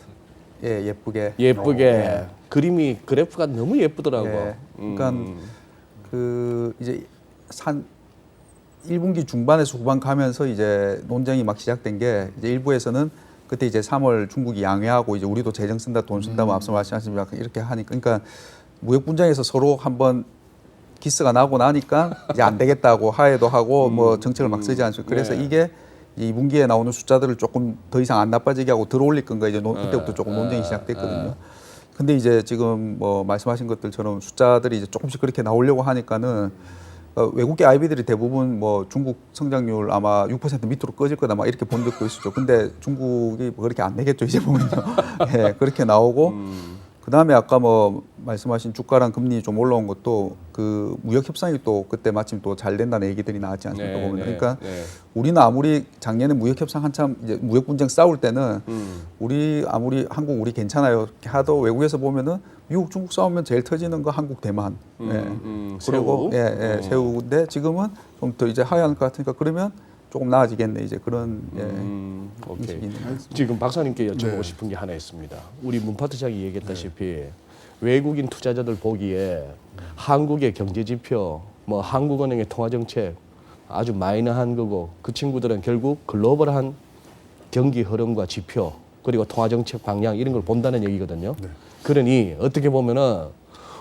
예, 예쁘게. 예쁘게 그림이 그래프가 너무 예쁘더라고. 예, 그러니까 그 이제 산 1분기 중반에서 후반 가면서 이제 논쟁이 막 시작된 게 이제 일부에서는 그때 이제 3월 중국이 양해하고 이제 우리도 재정 쓴다 돈 쓴다 뭐 앞서 말씀하신 약간 이렇게 하니까 그러니까 무역 분쟁에서 서로 한번 기스가 나고 나니까 이제 안 되겠다고 하해도 하고 뭐 정책을 막 쓰지 않습니까? 그래서 네. 이게 2분기에 나오는 숫자들을 조금 더 이상 안 나빠지게 하고 들어올릴 건가 이제 그때부터 조금 논쟁이 시작됐거든요. 근데 이제 지금 뭐 말씀하신 것들처럼 숫자들이 이제 조금씩 그렇게 나오려고 하니까는 외국계 IB들이 대부분 뭐 중국 성장률 아마 6% 밑으로 꺼질 거다 막 이렇게 본 적도 있었죠. 근데 중국이 뭐 그렇게 안 되겠죠 이제 보면요. 예, 그렇게 나오고 그다음에 아까 뭐 말씀하신 주가랑 금리 좀 올라온 것도 그 무역 협상이 또 그때 마침 또 잘 된다는 얘기들이 나왔지 않습니까 보면. 그러니까 우리는 아무리 작년에 무역 협상 한참 이제 무역 분쟁 싸울 때는 우리 아무리 한국 우리 괜찮아요 이렇게 하도 외국에서 보면은 미국 중국 싸우면 제일 터지는 거 한국 대만. 새우. 그리고 새우인데 지금은 좀 더 이제 하향할 것 같으니까 그러면 조금 나아지겠네 이제 그런 오케이. 인식이 있는 것 같습니다. 지금 박사님께 여쭤보고 네. 싶은 게 하나 있습니다. 우리 문파트장이 얘기했다시피 외국인 투자자들 보기에 한국의 경제 지표, 뭐 한국은행의 통화 정책 아주 마이너한 거고 그 친구들은 결국 글로벌한 경기 흐름과 지표 그리고 통화 정책 방향 이런 걸 본다는 얘기거든요. 그러니 어떻게 보면은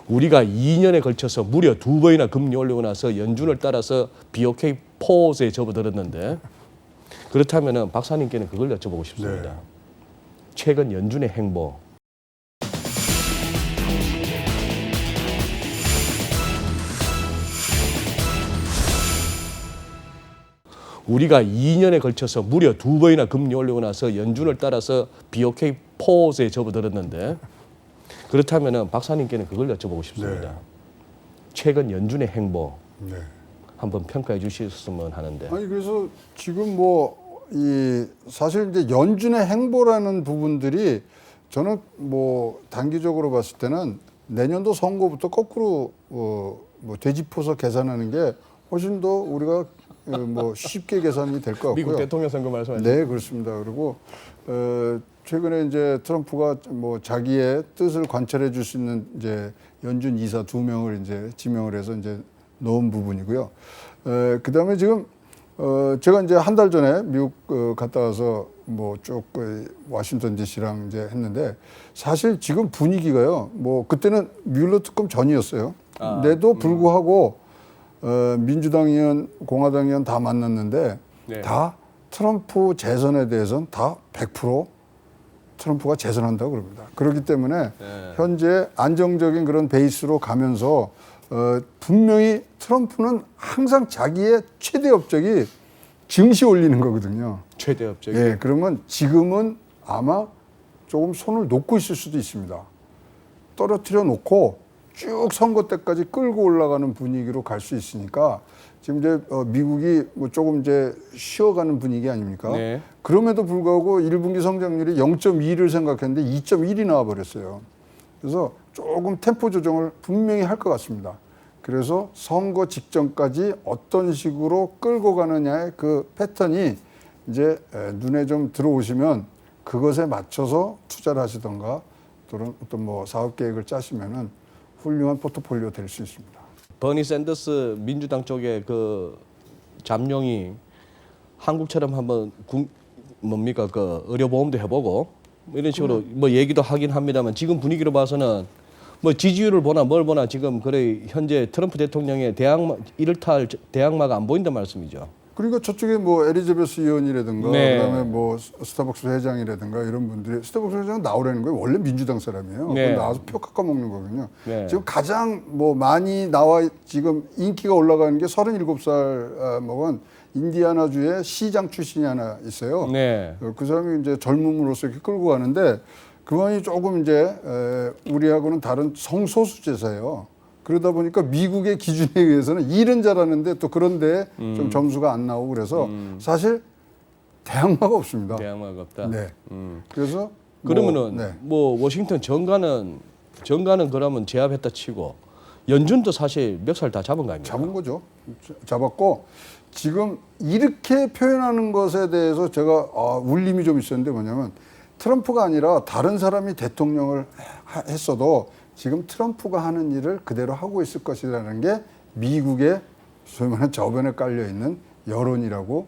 우리가 2년에 걸쳐서 무려 2번이나 금리 올리고 나서 연준을 따라서 BOK 포즈에 접어들었는데 그렇다면은 박사님께는 그걸 여쭤보고 싶습니다. 네. 최근 연준의 행보 우리가 2년에 걸쳐서 무려 2번이나 금리 올리고 나서 연준을 따라서 BOK 포즈에 접어들었는데 그렇다면은 박사님께는 그걸 여쭤보고 싶습니다. 네. 최근 연준의 행보 네. 한번 평가해 주셨으면 하는데. 아니 그래서 지금 뭐 이 사실 이제 연준의 행보라는 부분들이 저는 뭐 단기적으로 봤을 때는 내년도 선거부터 거꾸로 뭐 되짚어서 계산하는 게 훨씬 더 우리가 뭐 쉽게 계산이 될 것 같고요. 미국 대통령 선거 말씀하시죠? 네, 그렇습니다. 그리고 최근에 이제 트럼프가 뭐 자기의 뜻을 관철해 줄 수 있는 이제 연준 이사 2명을 이제 지명을 해서 이제 넣은 부분이고요. 그다음에 지금 제가 이제 한 달 전에 미국 갔다 와서 뭐 쭉 워싱턴 DC랑 이제 했는데 사실 지금 분위기가요. 뭐 그때는 뮬러 특검 전이었어요. 근데도 불구하고 민주당 의원, 공화당 의원 다 만났는데 네. 다 트럼프 재선에 대해서는 다 100% 트럼프가 재선한다고 그럽니다. 그렇기 때문에 현재 안정적인 그런 베이스로 가면서 분명히 트럼프는 항상 자기의 최대 업적이 증시 올리는 거거든요. 최대 업적이. 예, 그러면 지금은 아마 조금 손을 놓고 있을 수도 있습니다. 떨어뜨려 놓고 쭉 선거 때까지 끌고 올라가는 분위기로 갈 수 있으니까 지금 이제 미국이 뭐 조금 이제 쉬어가는 분위기 아닙니까? 네. 그럼에도 불구하고 1분기 성장률이 0.2를 생각했는데 2.1이 나와버렸어요. 그래서 조금 템포 조정을 분명히 할 것 같습니다. 그래서 선거 직전까지 어떤 식으로 끌고 가느냐의 그 패턴이 이제 눈에 좀 들어오시면 그것에 맞춰서 투자를 하시던가 또는 어떤 뭐 사업 계획을 짜시면은 훌륭한 포트폴리오 될 수 있습니다. 버니 샌더스 민주당 쪽에 그 잠룡이 한국처럼 한번 뭡니까 그 의료보험도 해보고 뭐 이런 식으로 뭐 얘기도 하긴 합니다만 지금 분위기로 봐서는 뭐 지지율을 보나 뭘 보나 지금 그래 현재 트럼프 대통령의 이를 탈 대항마가 안 보인단 말씀이죠. 그러니까 저쪽에 뭐 에리자베스 의원이라든가 네. 그다음에 뭐 스타벅스 회장이라든가 이런 분들이 스타벅스 회장은 나오라는 거예요. 원래 민주당 사람이에요. 네. 나와서 표 깎아먹는 거거든요. 네. 지금 가장 뭐 많이 나와 지금 인기가 올라가는 게 37살 먹은 인디아나주의 시장 출신이 하나 있어요. 네. 그 사람이 이제 젊음으로써 이렇게 끌고 가는데 그분이 조금 이제 우리하고는 다른 성소수제사예요. 그러다 보니까 미국의 기준에 의해서는 일은 잘하는데 또 그런데 좀 점수가 안 나오고 그래서 사실 대항마가 없습니다. 대항마가 없다. 네. 그래서 그러면은 네. 뭐 워싱턴 정가는 그러면 제압했다 치고 연준도 사실 멱살 다 잡은 거 아닙니까? 잡은 거죠. 잡았고 지금 이렇게 표현하는 것에 대해서 제가 울림이 좀 있었는데 뭐냐면 트럼프가 아니라 다른 사람이 대통령을 했어도 지금 트럼프가 하는 일을 그대로 하고 있을 것이라는 게 미국의 소위 말하는 저변에 깔려 있는 여론이라고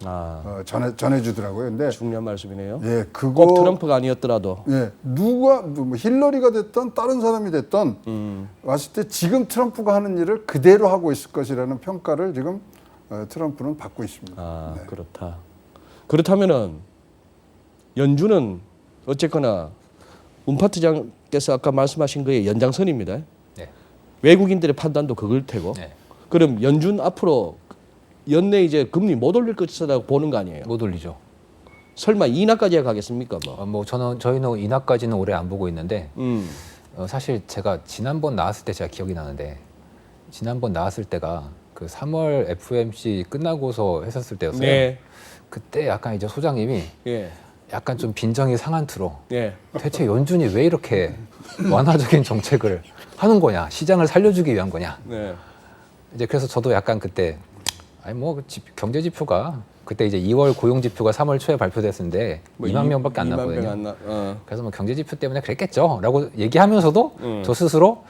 전해주더라고요. 근데 중요한 말씀이네요. 예, 그거 꼭 트럼프가 아니었더라도 예, 누가 뭐 힐러리가 됐던 다른 사람이 됐던 왔을 때 지금 트럼프가 하는 일을 그대로 하고 있을 것이라는 평가를 지금 트럼프는 받고 있습니다. 네. 그렇다. 그렇다면은 연준은 어쨌거나 문파트장께서 아까 말씀하신 거의 연장선입니다. 네. 외국인들의 판단도 그걸 테고. 네. 그럼 연준 앞으로 연내 이제 금리 못 올릴 것이라고 보는 거 아니에요? 못 올리죠. 설마 인하까지 가겠습니까? 뭐. 저희는 인하까지는 올해 안 보고 있는데 사실 제가 지난번 나왔을 때 제가 기억이 나는데 지난번 나왔을 때가 그 3월 FOMC 끝나고서 했었을 때였어요. 네. 그때 약간 이제 소장님이 예. 약간 좀 빈정이 상한 투로 예. 대체 연준이 왜 이렇게 완화적인 정책을 하는 거냐, 시장을 살려주기 위한 거냐. 네. 이제 그래서 저도 약간 그때 아니 뭐 경제 지표가 그때 이제 2월 고용 지표가 3월 초에 발표됐는데 뭐 2만 명밖에 안 2만 나거든요. 명 안 나. 그래서 뭐 경제 지표 때문에 그랬겠죠라고 얘기하면서도 저 스스로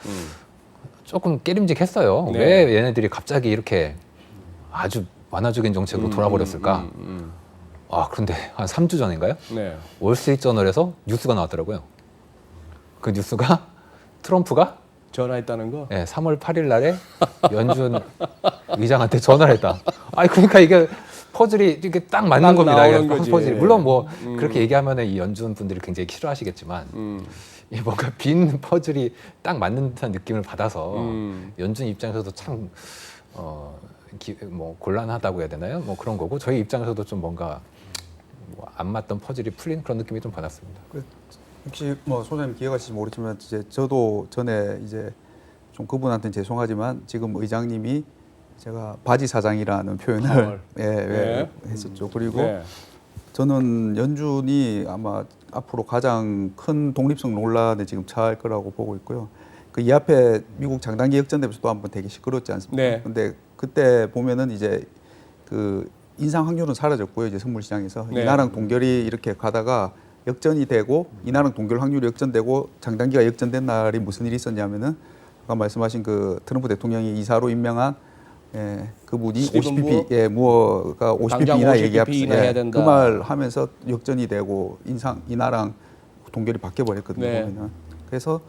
조금 깨림직했어요. 네. 왜 얘네들이 갑자기 이렇게 아주 완화적인 정책으로 돌아버렸을까? 그런데 한 3주 전인가요? 네. 월스트리트저널에서 뉴스가 나왔더라고요. 그 뉴스가 트럼프가 전화했다는 거? 3월 8일 날에 연준 의장한테 전화를 했다. 아니 그러니까 이게 퍼즐이 이렇게 딱 맞는 딱 겁니다. 나오는 이게 거지. 퍼즐이. 물론 뭐 그렇게 얘기하면 이 연준 분들이 굉장히 싫어하시겠지만 이 뭔가 빈 퍼즐이 딱 맞는 듯한 느낌을 받아서 연준 입장에서도 참 뭐 곤란하다고 해야 되나요? 뭐 그런 거고 저희 입장에서도 좀 뭔가 뭐 안 맞던 퍼즐이 풀린 그런 느낌이 좀 받았습니다. 혹시 뭐 소장님 기억하실지 모르지만 이제 저도 전에 이제 좀 그분한테는 죄송하지만 지금 의장님이 제가 바지 사장이라는 표현을 네. 했었죠. 그리고 네. 저는 연준이 아마 앞으로 가장 큰 독립성 논란에 지금 처할 거라고 보고 있고요. 그 이 앞에 미국 장단기 역전되면서 또 한번 되게 시끄러웠지 않습니까? 네. 근데 그때 보면은 이제 그 인상 확률은 사라졌고요. 이제 선물 시장에서 네. 이나랑 동결이 이렇게 가다가 역전이 되고 이나랑 동결 확률이 역전되고 장단기가 역전된 날이 무슨 일이 있었냐면은 아까 말씀하신 그 트럼프 대통령이 이사로 임명한 그분이 스티븐 50pp 무어가 50pp 당장 이나 50pp 얘기합시다. 이나 해야 된다. 그 말 하면서 역전이 되고 이나랑 동결이 바뀌어 버렸거든요. 네. 보면은. 그래서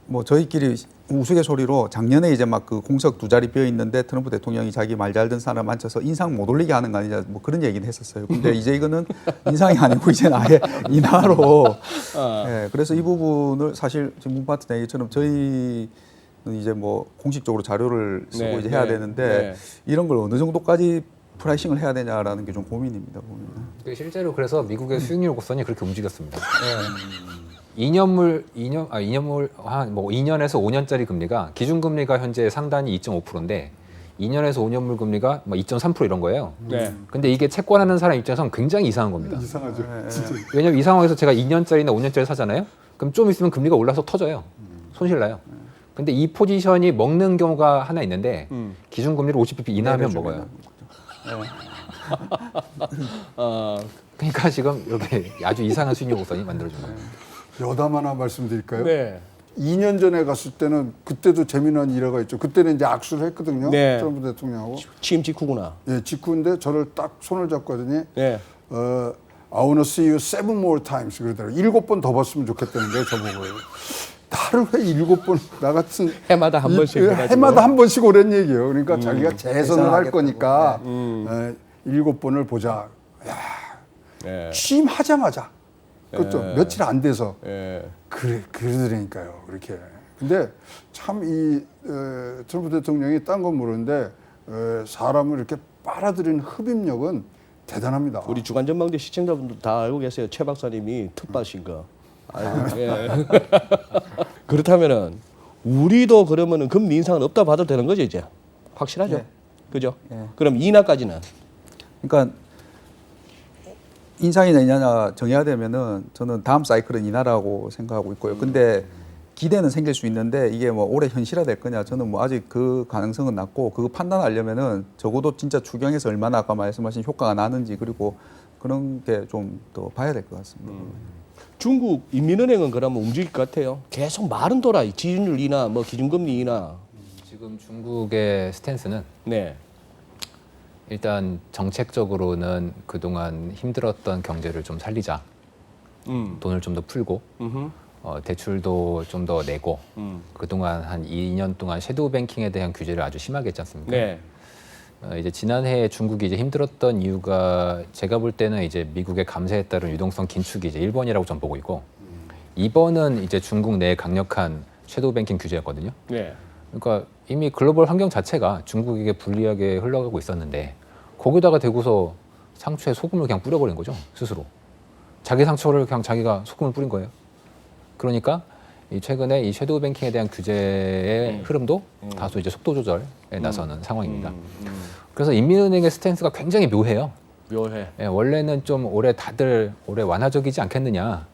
뭐 저희끼리 우스갯소리로 작년에 이제 막 그 공석 두 자리 비어 있는데 트럼프 대통령이 자기 말 잘 듣는 사람 앉혀서 인상 못 올리게 하는 거 아니냐 뭐 그런 얘기는 했었어요. 근데 이제 이거는 인상이 아니고 이제는 아예 인하로. 그래서 이 부분을 사실 지금 문파트 얘기처럼 저희는 이제 뭐 공식적으로 자료를 쓰고 네, 이제 해야 네, 되는데 네. 이런 걸 어느 정도까지 프라이싱을 해야 되냐라는 게 좀 고민입니다. 보면. 실제로 그래서 미국의 수익률 곡선이 그렇게 움직였습니다. 2년에서 5년짜리 금리가 기준금리가 현재 상단이 2.5%인데 2년에서 5년물 금리가 2.3% 이런 거예요. 네. 근데 이게 채권하는 사람 입장에서는 굉장히 이상한 겁니다. 이상하죠. 진짜. 왜냐면 이 상황에서 제가 2년짜리나 5년짜리 사잖아요. 그럼 좀 있으면 금리가 올라서 터져요. 손실 나요. 근데 이 포지션이 먹는 경우가 하나 있는데 기준금리를 50bp 인하하면 먹어요. 그러니까 지금 이렇게 아주 이상한 수익률 곡선이 만들어진 거예요. 여담 하나 말씀드릴까요? 네. 2년 전에 갔을 때는 그때도 재미난 일화가 있죠. 그때는 이제 악수를 했거든요. 네. 트럼프 대통령하고. 취임 직후구나. 예, 직후인데 저를 딱 손을 잡고 하더니 네. I wanna see you 7 more times 그러더라고요. 7번 더 봤으면 좋겠다는 거예요, 저보고요. 하루에 7번 나 같은 해마다 한 번씩 해가지고. 해마다 한 번씩 오랜 얘기예요. 그러니까 자기가 재선을 할 재선하겠다고. 거니까 7번을 보자. 예. 취임하자마자 그것도 예. 며칠 안 돼서 예. 그러더라니까요. 그렇게. 근데 참 이 트럼프 대통령이 딴 건 모르는데 사람을 이렇게 빨아들이는 흡입력은 대단합니다. 우리 주간 전망대 시청자분들 다 알고 계세요. 최 박사님이 특바신 거. 아이고, 예. 그렇다면은 우리도 그러면은 금리 인상은 없다 봐도 되는 거죠 이제. 확실하죠. 네. 그죠? 네. 그럼 인하까지는 그러니까 인상이냐 인하냐 정해야 되면은 저는 다음 사이클은 인하라고 생각하고 있고요. 근데 기대는 생길 수 있는데 이게 뭐 올해 현실화될 거냐 저는 뭐 아직 그 가능성은 낮고 그거 판단하려면은 적어도 진짜 추경에서 얼마나 아까 말씀하신 효과가 나는지 그리고 그런 게 좀 더 봐야 될 것 같습니다. 중국 인민은행은 그러면 움직일 것 같아요. 계속 말은 돌아. 지준율 인하, 뭐 기준금리 인하. 지금 중국의 스탠스는 네. 일단 정책적으로는 그동안 힘들었던 경제를 좀 살리자. 돈을 좀 더 풀고 대출도 좀 더 내고 그동안 한 2년 동안 섀도우 뱅킹에 대한 규제를 아주 심하게 했지 않습니까? 네. 이제 지난해 중국이 이제 힘들었던 이유가 제가 볼 때는 이제 미국의 감세에 따른 유동성 긴축이 이제 1번이라고 전 보고 있고 2번은 이제 중국 내 강력한 섀도우 뱅킹 규제였거든요. 네. 그러니까 이미 글로벌 환경 자체가 중국에게 불리하게 흘러가고 있었는데 거기다가 대고서 상처에 소금을 그냥 뿌려버린 거죠, 스스로. 자기 상처를 그냥 자기가 소금을 뿌린 거예요. 그러니까 이 최근에 이 섀도우 뱅킹에 대한 규제의 흐름도 다소 이제 속도 조절에 나서는 상황입니다. 그래서 인민은행의 스탠스가 굉장히 묘해요. 묘해. 예, 원래는 좀 올해 다들 올해 완화적이지 않겠느냐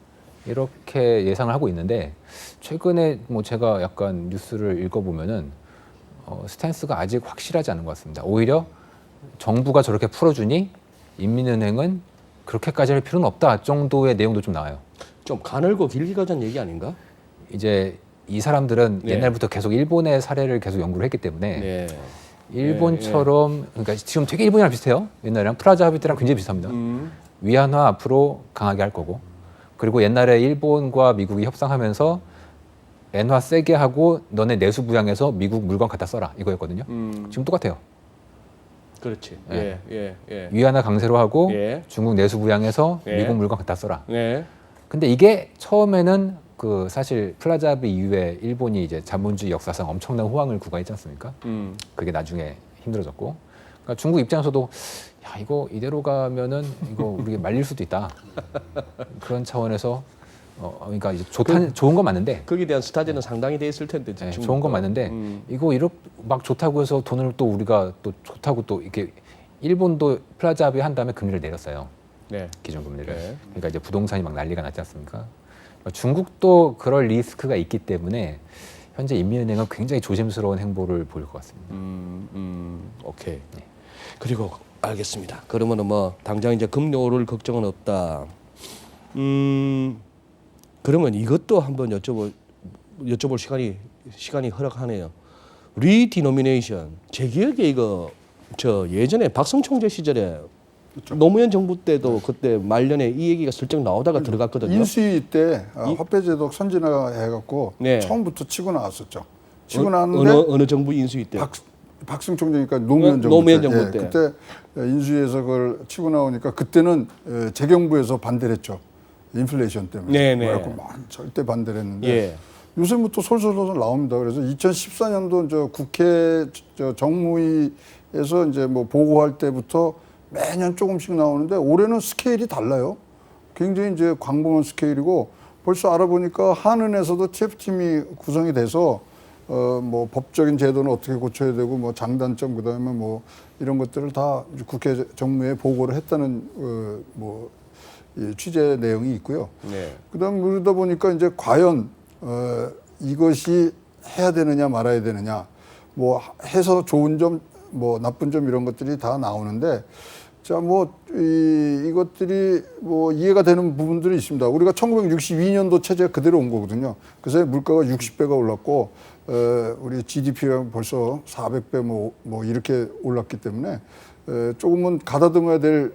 이렇게 예상을 하고 있는데 최근에 뭐 제가 약간 뉴스를 읽어보면은 스탠스가 아직 확실하지 않은 것 같습니다. 오히려 정부가 저렇게 풀어주니 인민은행은 그렇게까지 할 필요는 없다 정도의 내용도 좀 나와요. 좀 가늘고 길게 가자는 얘기 아닌가? 이제 이 사람들은 네. 옛날부터 계속 일본의 사례를 계속 연구를 했기 때문에 네. 일본처럼 그러니까 지금 되게 일본이랑 비슷해요. 옛날이랑 프라자 합의때랑 굉장히 비슷합니다. 위안화 앞으로 강하게 할 거고 그리고 옛날에 일본과 미국이 협상하면서 엔화 세게 하고 너네 내수 부양해서 미국 물건 갖다 써라 이거였거든요. 지금 똑같아요. 그렇지. 네. 예. 위안화 강세로 하고 예. 중국 내수 부양해서 예. 미국 물건 갖다 써라. 네. 근데 이게 처음에는 그 사실 플라자 합의 이후에 일본이 이제 자본주의 역사상 엄청난 호황을 구가했지 않습니까? 그게 나중에 힘들어졌고, 그러니까 중국 입장에서도 야 이거 이대로 가면은 이거 우리 말릴 수도 있다. 그런 차원에서 그러니까 이제 좋은 건 맞는데, 거기에 대한 스타디는 상당히 돼 있을 텐데. 네, 중국도. 좋은 건 맞는데 이거 이렇게 막 좋다고 해서 돈을 또 우리가 또 좋다고 또 이렇게 일본도 플라자 합의 한 다음에 금리를 내렸어요. 네. 기준금리를. 네. 그러니까 이제 부동산이 막 난리가 났지 않습니까? 중국도 그럴 리스크가 있기 때문에 현재 인민은행은 굉장히 조심스러운 행보를 보일 것 같습니다. 오케이. 네. 그리고 알겠습니다. 그러면은 뭐 당장 이제 금리 오를 걱정은 없다. 그러면 이것도 한번 여쭤볼 시간이 허락하네요. 리디노미네이션. 제 기억에 이거 저 예전에 박성 총재 시절에 노무현 정부 때도 그때 말년에 이 얘기가 슬쩍 나오다가 들어갔거든요. 인수위 때 화폐제도 선진화해갖고 네. 처음부터 치고 나왔었죠. 치고 나왔는데 어느 정부 인수위 때? 박승 총재니까 노무현 정부 노무현 때. 정부 때. 그때 인수위에서 그걸 치고 나오니까 그때는 재경부에서 반대를 했죠. 인플레이션 때문에. 네네. 그래갖고 막 절대 반대를 했는데 예. 요새부터 솔솔 나옵니다. 그래서 2014년도 저 국회 저 정무위에서 이제 뭐 보고할 때부터 매년 조금씩 나오는데 올해는 스케일이 달라요. 굉장히 이제 광범한 스케일이고 벌써 알아보니까 한은에서도 TF팀이 구성이 돼서 뭐 법적인 제도는 어떻게 고쳐야 되고 뭐 장단점 그다음에 뭐 이런 것들을 다 국회 정무에 보고를 했다는 뭐 취재 내용이 있고요. 네. 그다음 그러다 보니까 이제 과연 이것이 해야 되느냐 말아야 되느냐 뭐 해서 좋은 점 뭐 나쁜 점 이런 것들이 다 나오는데 자 뭐 이것들이 뭐 이해가 되는 부분들이 있습니다. 우리가 1962년도 체제가 그대로 온 거거든요. 그래서 물가가 60배가 올랐고 우리 GDP가 벌써 400배 뭐 이렇게 올랐기 때문에 조금은 가다듬어야 될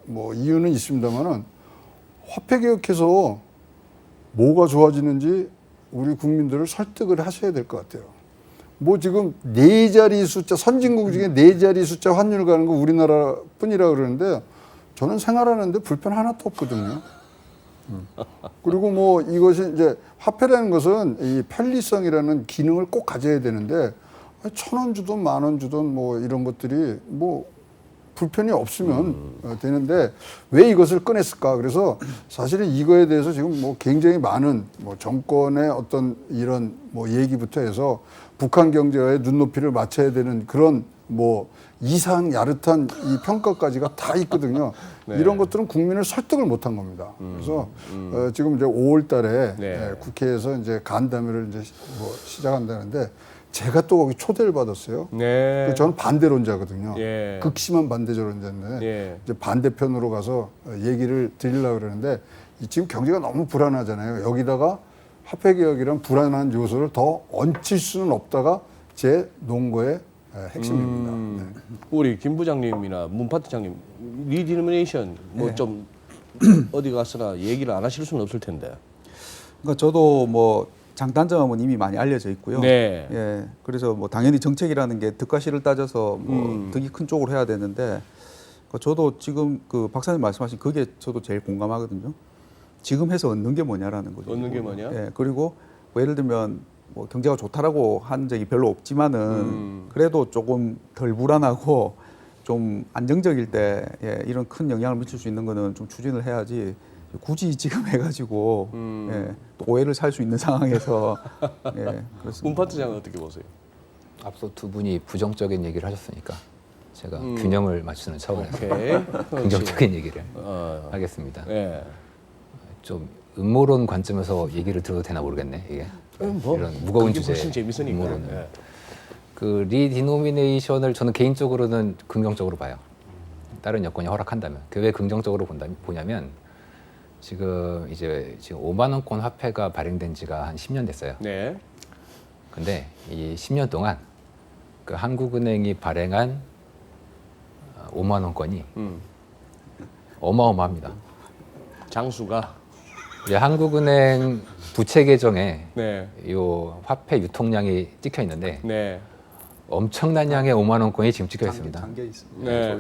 뭐 이유는 있습니다만은 화폐 개혁해서 뭐가 좋아지는지 우리 국민들을 설득을 하셔야 될 것 같아요. 뭐 지금 네 자리 숫자, 선진국 중에 네 자리 숫자 환율 가는 거 우리나라 뿐이라 그러는데 저는 생활하는데 불편 하나도 없거든요. 그리고 뭐 이것이 이제 화폐라는 것은 이 편리성이라는 기능을 꼭 가져야 되는데 1,000원 주든 10,000원 주든 뭐 이런 것들이 뭐 불편이 없으면 되는데 왜 이것을 꺼냈을까? 그래서 사실은 이거에 대해서 지금 뭐 굉장히 많은 뭐 정권의 어떤 이런 뭐 얘기부터 해서 북한 경제와의 눈높이를 맞춰야 되는 그런 뭐 이상 야릇한 이 평가까지가 다 있거든요. 네. 이런 것들은 국민을 설득을 못한 겁니다. 그래서 지금 이제 5월달에 네. 국회에서 이제 간담회를 이제 뭐 시작한다는데 제가 또 거기 초대를 받았어요. 네. 저는 반대론자거든요. 예. 극심한 반대론자인데 예. 이제 반대편으로 가서 얘기를 드리려고 그러는데 지금 경제가 너무 불안하잖아요. 여기다가 화폐 개혁이란 불안한 요소를 더 얹힐 수는 없다가 제 논거의 핵심입니다. 네. 우리 김 부장님이나 문파트장님 리디노미네이션 뭐 좀 어디 가서나 얘기를 안 하실 수는 없을 텐데. 그러니까 저도 뭐 장단점은 이미 많이 알려져 있고요. 네. 예. 그래서 뭐 당연히 정책이라는 게 득과 실을 따져서 뭐 득이 큰 쪽으로 해야 되는데 그러니까 저도 지금 그 박사님 말씀하신 그게 저도 제일 공감하거든요. 지금 해서 얻는 게 뭐냐라는 거죠. 얻는 게 뭐냐? 예. 그리고 뭐 예를 들면 뭐 경제가 좋다라고 한 적이 별로 없지만은 그래도 조금 덜 불안하고 좀 안정적일 때 예, 이런 큰 영향을 미칠 수 있는 거는 좀 추진을 해야지 굳이 지금 해가지고 예, 또 오해를 살 수 있는 상황에서 예, 그렇습니다. 문파트장은 어떻게 보세요? 앞서 두 분이 부정적인 얘기를 하셨으니까 제가 균형을 맞추는 차원에서 오케이. 긍정적인 얘기를 하겠습니다. 좀 음모론 관점에서 얘기를 들어도 되나 모르겠네 이게 뭐, 이런 무거운 그게 주제 훨씬 재밌으니까. 음모론은. 예. 그 리디노미네이션을 저는 개인적으로는 긍정적으로 봐요. 다른 여건이 허락한다면. 그 왜 긍정적으로 보냐면 지금 5만 원권 화폐가 발행된 지가 한 10년 됐어요. 네. 근데 이 10년 동안 그 한국은행이 발행한 5만 원권이 어마어마합니다. 장수가. 이제 한국은행 부채 계정에 네. 요 화폐 유통량이 찍혀 있는데 네. 엄청난 양의 5만 원권이 지금 찍혀 있습니다. 잠겨 있습니다. 네.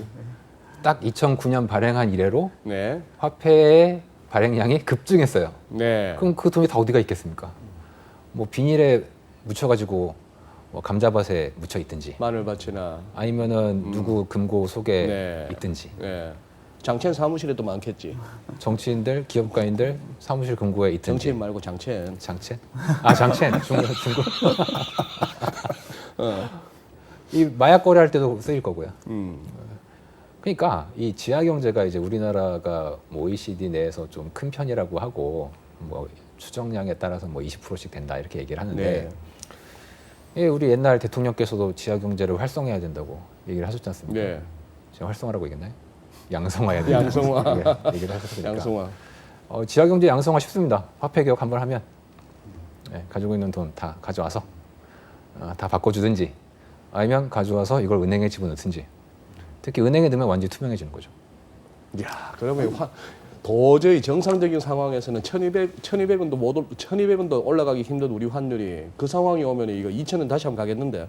딱 2009년 발행한 이래로 네. 화폐의 발행량이 급증했어요. 네. 그럼 그 돈이 다 어디가 있겠습니까? 뭐 비닐에 묻혀가지고 뭐 감자밭에 묻혀 있든지 마늘밭이나. 아니면은 누구 금고 속에 네. 있든지 네. 장첸 사무실에도 많겠지. 정치인들, 기업가인들 사무실 금고에 있든지. 정치인 말고 장첸. 장첸? 아 장첸 중국. 이 마약 거래할 때도 쓰일 거고요. 그러니까 이 지하 경제가 이제 우리나라가 뭐 OECD 내에서 좀 큰 편이라고 하고 뭐 추정량에 따라서 뭐 20%씩 된다 이렇게 얘기를 하는데 예, 우리 옛날 대통령께서도 지하 경제를 활성화해야 된다고 얘기를 하셨지 않습니까? 네. 제가 활성화라고 얘기했나요? 양성화해야 된다. 양성화. 예, 얘기를 하셨으니까. 양성화. 지하 경제 양성화 쉽습니다. 화폐 개혁 한번 하면 예, 가지고 있는 돈 다 가져와서 다 바꿔주든지 아니면 가져와서 이걸 은행에 집어넣든지. 특히 은행에 넣으면 완전히 투명해지는 거죠. 야, 그러면 도저히 정상적인 상황에서는 1,200원도 1,200원도 올라가기 힘든 우리 환율이 그 상황이 오면 이거 2,000원 다시 한번 가겠는데.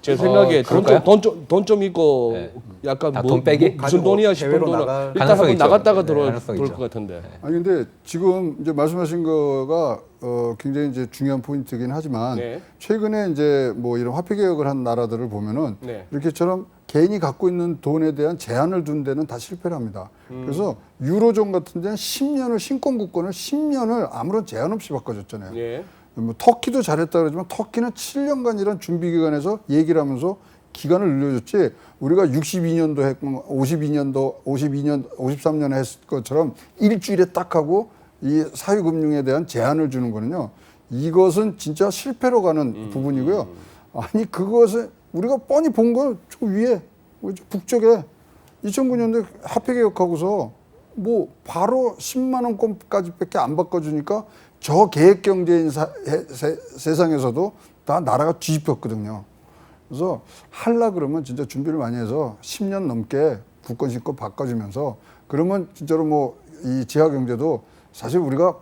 제 생각에 그럴까요? 돈 좀 있고 네. 약간 다 돈 빼기? 무슨 돈이야 싶은 해외로 돈은 나갈 일단 가능성이 한번 있죠. 나갔다가 네, 들어올 가능성이 것 있죠. 같은데. 아니 근데 지금 이제 말씀하신 거가 굉장히 이제 중요한 포인트긴 하지만 네. 최근에 이제 뭐 이런 화폐 개혁을 한 나라들을 보면은 네. 이렇게처럼 개인이 갖고 있는 돈에 대한 제한을 둔 데는 다 실패를 합니다. 그래서 유로존 같은 데는 10년을 신권 국권을 10년을 아무런 제한 없이 바꿔줬잖아요. 예. 뭐 터키도 잘했다 그러지만 터키는 7년간 이런 준비 기간에서 얘기를 하면서 기간을 늘려줬지 우리가 62년도 했고 53년에 했을 것처럼 일주일에 딱 하고 이 사회금융에 대한 제한을 주는 거는요. 이것은 진짜 실패로 가는 부분이고요. 아니 그것을 우리가 뻔히 본 거 저 위에 북쪽에 2009년도에 화폐 개혁하고서 뭐 바로 10만 원권까지밖에 안 바꿔주니까 저 계획 경제인 세상에서도 다 나라가 뒤집혔거든요. 그래서 하려 그러면 진짜 준비를 많이 해서 10년 넘게 국권 신권 바꿔주면서 그러면 진짜로 뭐 이 지하 경제도 사실 우리가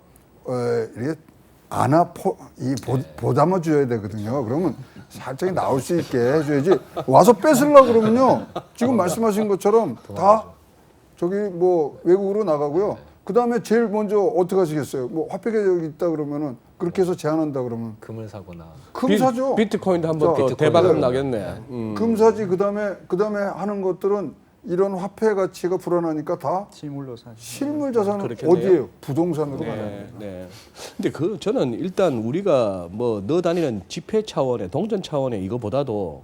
이렇게 보담아 줘야 되거든요. 그러면 살짝 나올 수 있게 해줘야지. 와서 뺏으려고 그러면요. 지금 말씀하신 것처럼 다 저기 뭐 외국으로 나가고요. 그 다음에 제일 먼저 어떻게 하시겠어요? 뭐 화폐 개혁이 있다 그러면은 그렇게 해서 제한한다 그러면 금을 사거나 금 사죠. 비트코인도 한번 또 비트코인. 대박은 나겠네. 금 사지. 그다음에 하는 것들은 이런 화폐 가치가 불안하니까 다 실물로 사실. 실물 자산은 그렇겠네요. 어디에요? 부동산으로 가요. 네, 네. 근데 저는 일단 우리가 뭐 너 다니는 집회 차원의 동전 차원의 이거보다도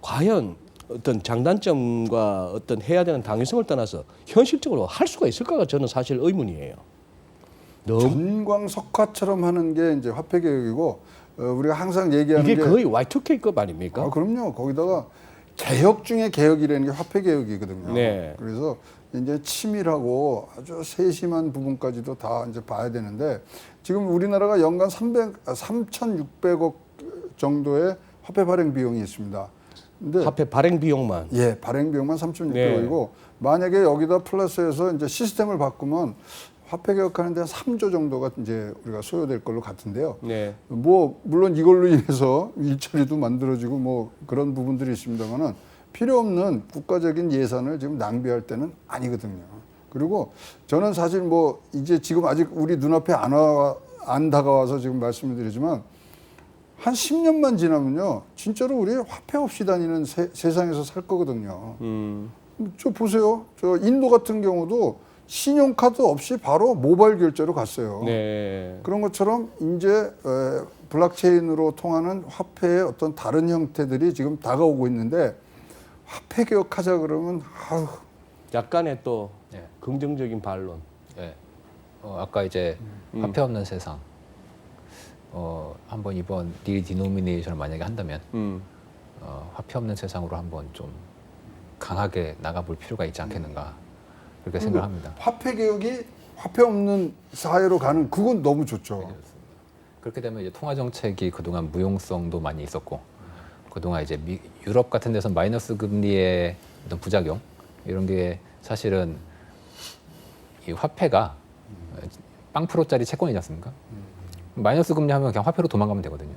과연 어떤 장단점과 어떤 해야 되는 당위성을 떠나서 현실적으로 할 수가 있을까가 저는 사실 의문이에요. 너무 전광석화처럼 하는 게 이제 화폐 개혁이고 우리가 항상 얘기하는 이게 게 거의 Y2K급 아닙니까? 그럼요. 거기다가 개혁 중에 개혁이라는 게 화폐 개혁이거든요. 네. 그래서 이제 치밀하고 아주 세심한 부분까지도 다 이제 봐야 되는데 지금 우리나라가 연간 3,600억 정도의 화폐 발행 비용이 있습니다. 근데 화폐 발행 비용만. 예, 발행 비용만 3,600억이고 네. 만약에 여기다 플러스해서 이제 시스템을 바꾸면 화폐 개혁하는 데 한 3조 정도가 이제 우리가 소요될 걸로 같은데요. 네. 뭐 물론 이걸로 인해서 일자리도 만들어지고 뭐 그런 부분들이 있습니다만은 필요 없는 국가적인 예산을 지금 낭비할 때는 아니거든요. 그리고 저는 사실 뭐 이제 지금 아직 우리 눈앞에 안 다가와서 지금 말씀을 드리지만 한 10년만 지나면요. 진짜로 우리 화폐 없이 다니는 세상에서 살 거거든요. 저 보세요. 저 인도 같은 경우도 신용카드 없이 바로 모바일 결제로 갔어요. 네. 그런 것처럼 이제 블록체인으로 통하는 화폐의 어떤 다른 형태들이 지금 다가오고 있는데 화폐 개혁하자 그러면 약간의 또 네. 긍정적인 반론. 예. 아까 이제 화폐 없는 세상. 한번 이번 디노미네이션을 만약에 한다면 화폐 없는 세상으로 한번 좀 강하게 나가볼 필요가 있지 않겠는가 그렇게 생각합니다. 화폐 개혁이 화폐 없는 사회로 가는 그건 너무 좋죠. 그렇게 되면 이제 통화 정책이 그동안 무용성도 많이 있었고 그동안 이제 유럽 같은 데서 마이너스 금리의 어떤 부작용 이런 게 사실은 이 화폐가 0%짜리 채권이지 않습니까? 마이너스 금리 하면 그냥 화폐로 도망가면 되거든요.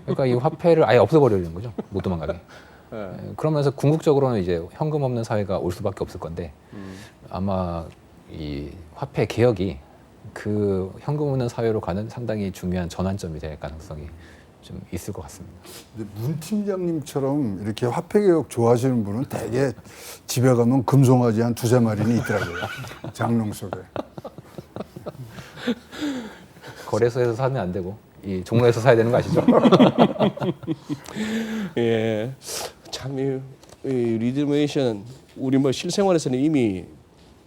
그러니까 이 화폐를 아예 없애버리는 거죠. 못 도망가게. 그러면서 궁극적으로는 이제 현금 없는 사회가 올 수밖에 없을 건데 아마 이 화폐 개혁이 그 현금 없는 사회로 가는 상당히 중요한 전환점이 될 가능성이 좀 있을 것 같습니다. 근데 문 팀장님처럼 이렇게 화폐 개혁 좋아하시는 분은 대개 집에 가면 금송아지 한 2-3마리는 있더라고요. 장롱 속에. 거래소에서 사면 안 되고 이 종로에서 사야 되는 거 아시죠? 예. 참, 이 리드메이션 우리 뭐 실생활에서는 이미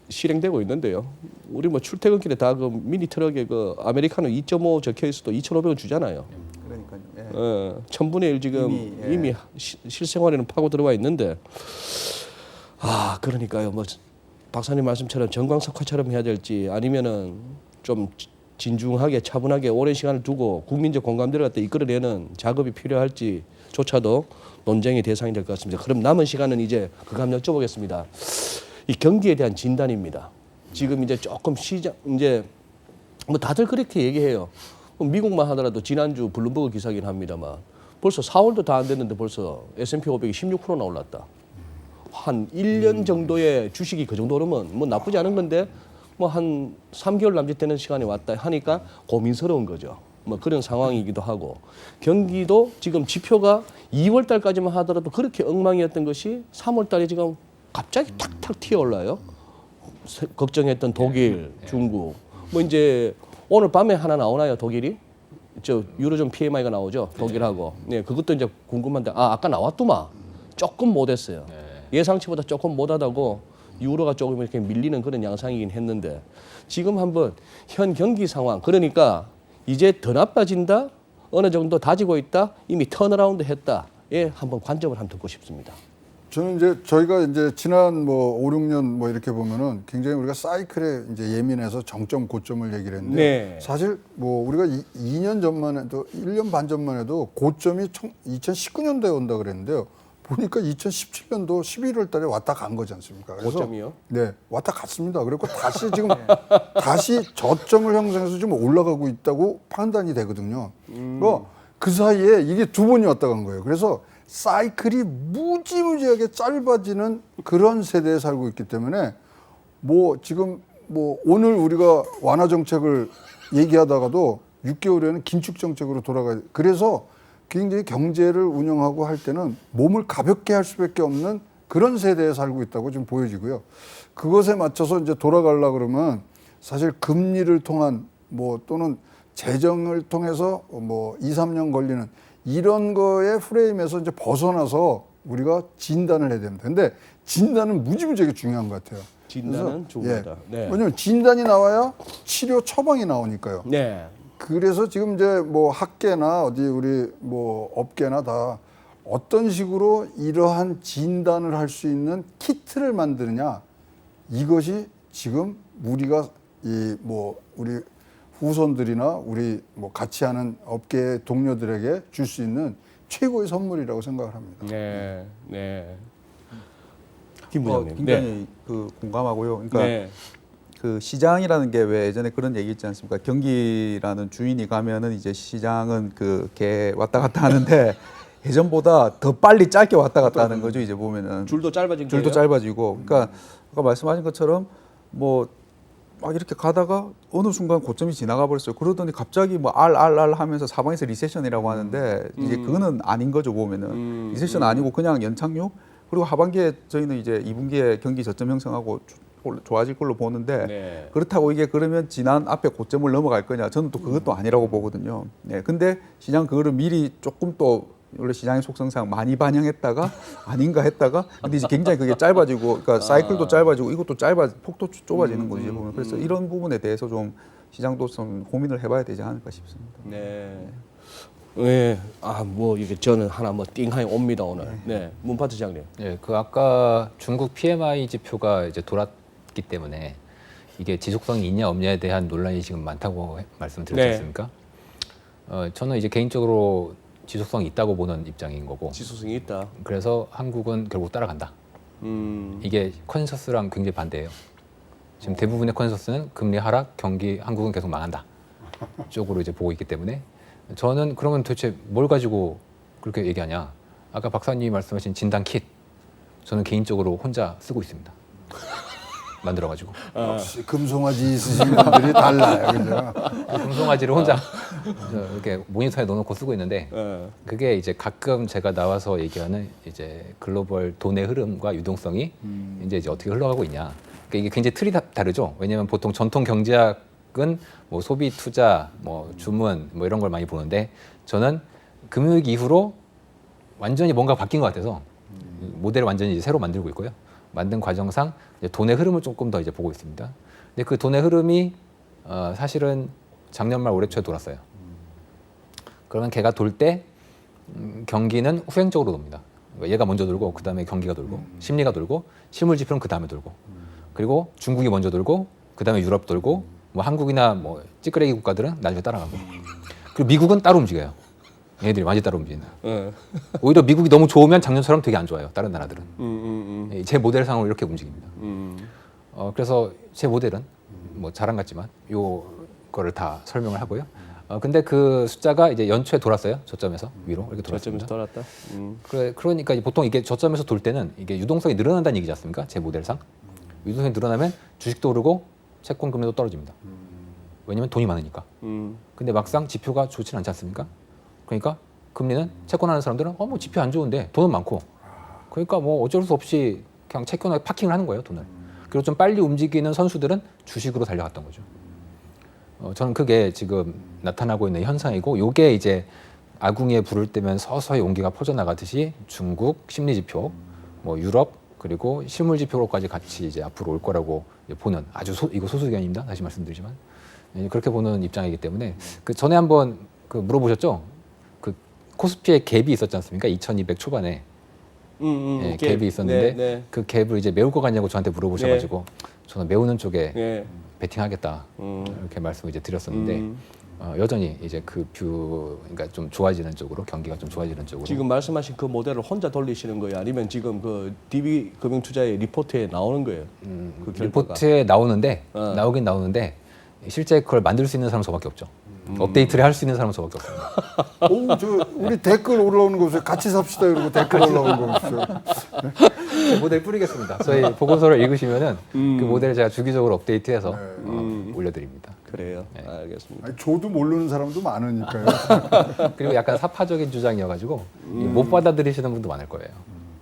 실행되고 있는데요. 우리 뭐 출퇴근길에 다 그 미니 트럭에 그 아메리카노 2.5 적혀 있어도 2,500원 주잖아요. 그러니까요. 예. 1,000분의 1 지금 이미 실생활에는 파고 들어와 있는데 그러니까요. 뭐 박사님 말씀처럼 정광석화처럼 해야 될지 아니면은 좀 진중하게 차분하게 오랜 시간을 두고 국민적 공감대를 갖다 이끌어내는 작업이 필요할지조차도 논쟁의 대상이 될 것 같습니다. 그럼 남은 시간은 이제 그거 한번 여쭤보겠습니다. 이 경기에 대한 진단입니다. 지금 이제 조금 이제 뭐 다들 그렇게 얘기해요. 미국만 하더라도 지난주 블룸버그 기사긴 합니다만 벌써 4월도 다 안 됐는데 벌써 S&P 500이 16%나 올랐다. 한 1년 정도의 주식이 그 정도 오르면 뭐 나쁘지 않은 건데 뭐 한 3개월 남짓되는 시간이 왔다 하니까 고민스러운 거죠. 뭐 그런 상황이기도 하고 경기도 지금 지표가 2월 달까지만 하더라도 그렇게 엉망이었던 것이 3월 달에 지금 갑자기 탁탁 튀어올라요. 걱정했던 독일, 중국 뭐 이제 오늘 밤에 하나 나오나요, 독일이? 저 유로존 PMI가 나오죠, 독일하고. 네, 그것도 이제 궁금한데 아까 나왔더만 조금 못했어요. 예상치보다 조금 못하다고 유로가 조금 이렇게 밀리는 그런 양상이긴 했는데 지금 한번 현 경기 상황 그러니까 이제 더 나빠진다, 어느 정도 다지고 있다, 이미 턴어라운드 했다에 한번 관점을 한번 듣고 싶습니다. 저는 이제 저희가 이제 지난 뭐 5, 6년 뭐 이렇게 보면은 굉장히 우리가 사이클에 이제 예민해서 정점 고점을 얘기를 했는데 네. 사실 뭐 우리가 2년 전만 해도 1년 반 전만 해도 고점이 2019년도에 온다 그랬는데요. 보니까 2017년도 11월 달에 왔다 간 거지 않습니까? 그래서 고점이요? 네, 왔다 갔습니다. 그리고 다시 지금 다시 저점을 형성해서 지금 올라가고 있다고 판단이 되거든요. 그 사이에 이게 두 번이 왔다 간 거예요. 그래서 사이클이 무지무지하게 짧아지는 그런 세대에 살고 있기 때문에 뭐 지금 뭐 오늘 우리가 완화 정책을 얘기하다가도 6개월에는 긴축 정책으로 돌아가야 돼. 그래서 굉장히 경제를 운영하고 할 때는 몸을 가볍게 할 수밖에 없는 그런 세대에 살고 있다고 지금 보여지고요. 그것에 맞춰서 이제 돌아가려 그러면 사실 금리를 통한 뭐 또는 재정을 통해서 뭐 2, 3년 걸리는 이런 거의 프레임에서 이제 벗어나서 우리가 진단을 해야 됩니다. 근데 진단은 무지무지하게 중요한 것 같아요. 진단은 그래서, 중요하다. 네. 왜냐면 진단이 나와야 치료 처방이 나오니까요. 네. 그래서 지금 이제 뭐 학계나 어디 우리 뭐 업계나 다 어떤 식으로 이러한 진단을 할 수 있는 키트를 만드느냐, 이것이 지금 우리가 이 뭐 우리 후손들이나 우리 뭐 같이 하는 업계 동료들에게 줄 수 있는 최고의 선물이라고 생각을 합니다. 네. 네. 김 부장님. 굉장히 그 공감하고요. 그러니까 네. 그 시장이라는 게 왜 예전에 그런 얘기 있지 않습니까? 경기라는 주인이 가면은 이제 시장은 그 개 왔다 갔다 하는데 예전보다 더 빨리 짧게 왔다 갔다 하는 거죠. 이제 보면은 줄도 짧아진 줄도 거예요? 짧아지고, 그러니까 아까 말씀하신 것처럼 뭐 막 이렇게 가다가 어느 순간 고점이 지나가 버렸어요. 그러더니 갑자기 뭐 RRR 하면서 사방에서 리세션이라고 하는데 이제 그거는 아닌 거죠. 보면은 리세션 아니고 그냥 연착륙. 그리고 하반기에 저희는 이제 2분기에 경기 저점 형성하고 좋아질 걸로 보는데 네. 그렇다고 이게 그러면 지난 앞에 고점을 넘어갈 거냐? 저는 또 그것도 아니라고 보거든요. 네, 근데 시장 그거를 미리 조금 또 원래 시장의 속성상 많이 반영했다가 아닌가 했다가 근데 이제 굉장히 그게 짧아지고, 그러니까 사이클도 짧아지고 이것도 폭도 좁아지는 거지 보면. 그래서 이런 부분에 대해서 좀 시장도 좀 고민을 해봐야 되지 않을까 싶습니다. 네. 네. 아, 뭐 이게 저는 하나 뭐 띵하니 옵니다 오늘. 네. 문파트장님. 예, 그 아까 중국 PMI 지표가 이제 돌았기 때문에 이게 지속성이 있냐 없냐에 대한 논란이 지금 많다고 말씀드렸지 네. 않습니까? 저는 이제 개인적으로 지속성이 있다고 보는 입장인 거고, 지수성이 있다. 그래서 한국은 결국 따라간다. 이게 컨센서스랑 굉장히 반대예요. 지금 대부분의 컨센서스는 금리 하락, 경기, 한국은 계속 망한다 쪽으로 이제 보고 있기 때문에 저는 그러면 도대체 뭘 가지고 그렇게 얘기하냐? 아까 박사님이 말씀하신 진단 킷, 저는 개인적으로 혼자 쓰고 있습니다. 만들어가지고 역시 금송아지 있으신 분들이 달라요, 그죠? 금송아지를 혼자 이렇게 모니터에 넣어놓고 쓰고 있는데 네. 그게 이제 가끔 제가 나와서 얘기하는 이제 글로벌 돈의 흐름과 유동성이 이제 어떻게 흘러가고 있냐. 그러니까 이게 굉장히 틀이 다르죠. 왜냐하면 보통 전통 경제학은 뭐 소비, 투자, 뭐 주문 뭐 이런 걸 많이 보는데 저는 금융위기 이후로 완전히 뭔가 바뀐 것 같아서 모델을 완전히 이제 새로 만들고 있고요. 만든 과정상 이제 돈의 흐름을 조금 더 이제 보고 있습니다. 근데 그 돈의 흐름이 사실은 작년 말 올해 초에 돌았어요. 그러면 걔가 돌 때 경기는 후행적으로 돕니다. 얘가 먼저 돌고 그 다음에 경기가 돌고 심리가 돌고 실물 지표는 그 다음에 돌고 그리고 중국이 먼저 돌고 그 다음에 유럽 돌고 뭐 한국이나 뭐 찌끄레기 국가들은 나중에 따라가고 그리고 미국은 따로 움직여요. 얘네들이 완전히 따로 움직인다. 오히려 미국이 너무 좋으면 작년처럼 되게 안 좋아요. 다른 나라들은. 제 모델상으로 이렇게 움직입니다. 그래서 제 모델은 뭐 자랑 같지만 요거를 다 설명을 하고요. 근데 그 숫자가 이제 연초에 돌았어요. 저점에서 위로 이렇게 저점에서 돌았습니다. 돌았다. 그러니까 보통 이게 저점에서 돌 때는 이게 유동성이 늘어난다는 얘기지 않습니까? 제 모델상. 유동성이 늘어나면 주식도 오르고 채권 금리도 떨어집니다. 왜냐면 돈이 많으니까. 근데 막상 지표가 좋지는 않지 않습니까? 그러니까 금리는 채권하는 사람들은 뭐 지표 안 좋은데 돈은 많고 그러니까 뭐 어쩔 수 없이 그냥 채권에 파킹을 하는 거예요, 돈을. 그리고 좀 빨리 움직이는 선수들은 주식으로 달려갔던 거죠. 저는 그게 지금 나타나고 있는 현상이고 요게 이제 아궁이에 불을 때면 서서히 온기가 퍼져나가듯이 중국 심리 지표, 뭐 유럽 그리고 실물 지표로까지 같이 이제 앞으로 올 거라고 보는 아주 이거 소수 의견입니다. 다시 말씀드리지만 그렇게 보는 입장이기 때문에 그 전에 한번 그 물어보셨죠? 그 코스피에 갭이 있었지 않습니까? 2200 초반에 예, 갭이 있었는데 네. 그 갭을 이제 메울 것 같냐고 저한테 물어보셔가지고 저는 메우는 쪽에 베팅하겠다 이렇게 말씀을 이제 드렸었는데 여전히 이제 그 뷰, 그러니까 좀 좋아지는 쪽으로 경기가 좀 좋아지는 쪽으로. 지금 말씀하신 그 모델을 혼자 돌리시는 거예요? 아니면 지금 그 DB 금융투자의 리포트에 나오는 거예요? 그 결과가? 리포트에 나오는데 어. 나오긴 나오는데 실제 그걸 만들 수 있는 사람 저밖에 없죠. 업데이트를 할 수 있는 사람 저밖에 없습니다. 오, 저 우리 댓글 올라오는 거 보세요. 같이 삽시다 이러고 댓글 올라오는 거 보세요. 모델 뿌리겠습니다. 저희 보고서를 읽으시면은 그 모델을 제가 주기적으로 업데이트해서 올려드립니다. 그래요. 알겠습니다. 아니, 저도 모르는 사람도 많으니까요. 그리고 약간 사파적인 주장이어가지고 못 받아들이시는 분도 많을 거예요.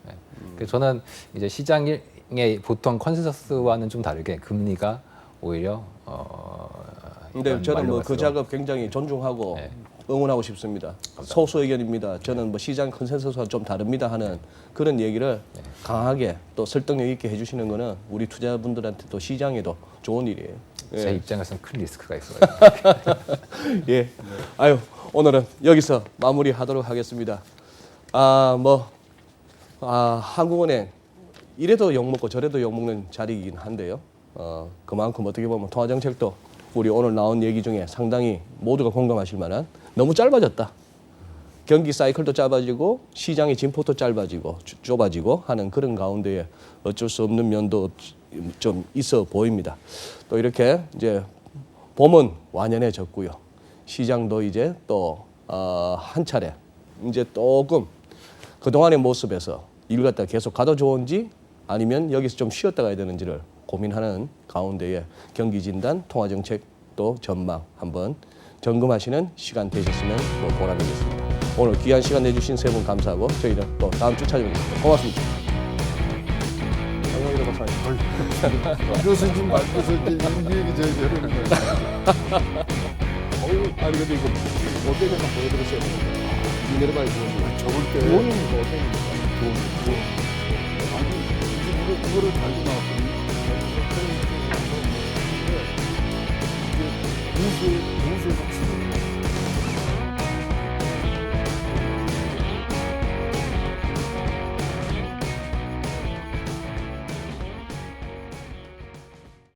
네. 그래서 저는 이제 시장의 보통 컨센서스와는 좀 다르게 금리가 오히려 근데 이런 저는 뭐 그 말로 작업 굉장히 존중하고 네. 응원하고 싶습니다. 소수 의견입니다. 저는 뭐 시장 컨센서스와 좀 다릅니다 하는 그런 얘기를 강하게 또 설득력 있게 해주시는 거는 우리 투자분들한테 또 시장에도 좋은 일이에요. 제 예. 입장에서는 큰 리스크가 있어요. 예. 아유 오늘은 여기서 마무리하도록 하겠습니다. 한국은행 이래도 욕 먹고 저래도 욕 먹는 자리이긴 한데요. 그만큼 어떻게 보면 통화 정책도 우리 오늘 나온 얘기 중에 상당히 모두가 공감하실 만한 너무 짧아졌다. 경기 사이클도 짧아지고 시장의 진폭도 짧아지고 좁아지고 하는 그런 가운데에 어쩔 수 없는 면도 좀 있어 보입니다. 또 이렇게 이제 봄은 완연해졌고요. 시장도 이제 또 한 차례 이제 조금 그동안의 모습에서 일 갖다 계속 가도 좋은지 아니면 여기서 좀 쉬었다 가야 되는지를 고민하는 가운데에 경기 진단, 통화 정책 또 전망 한번 점검하시는 시간 되셨으면 뭐 보람이겠습니다. 오늘 귀한 시간 내주신 세 분 감사하고 저희는 또 다음 주 찾아뵙겠습니다. 고맙습니다. 안녕히 박사님. 이것은 좀 말고서 이제 이 얘기 저희 해보는 거예요. 아니 근데 이거 어떻게 좀 보여드렸어야 되는데 내려봐야 되는데 적을 때 부모님이니까 어떻게 아니 이거를 달고 나왔더니 무수에서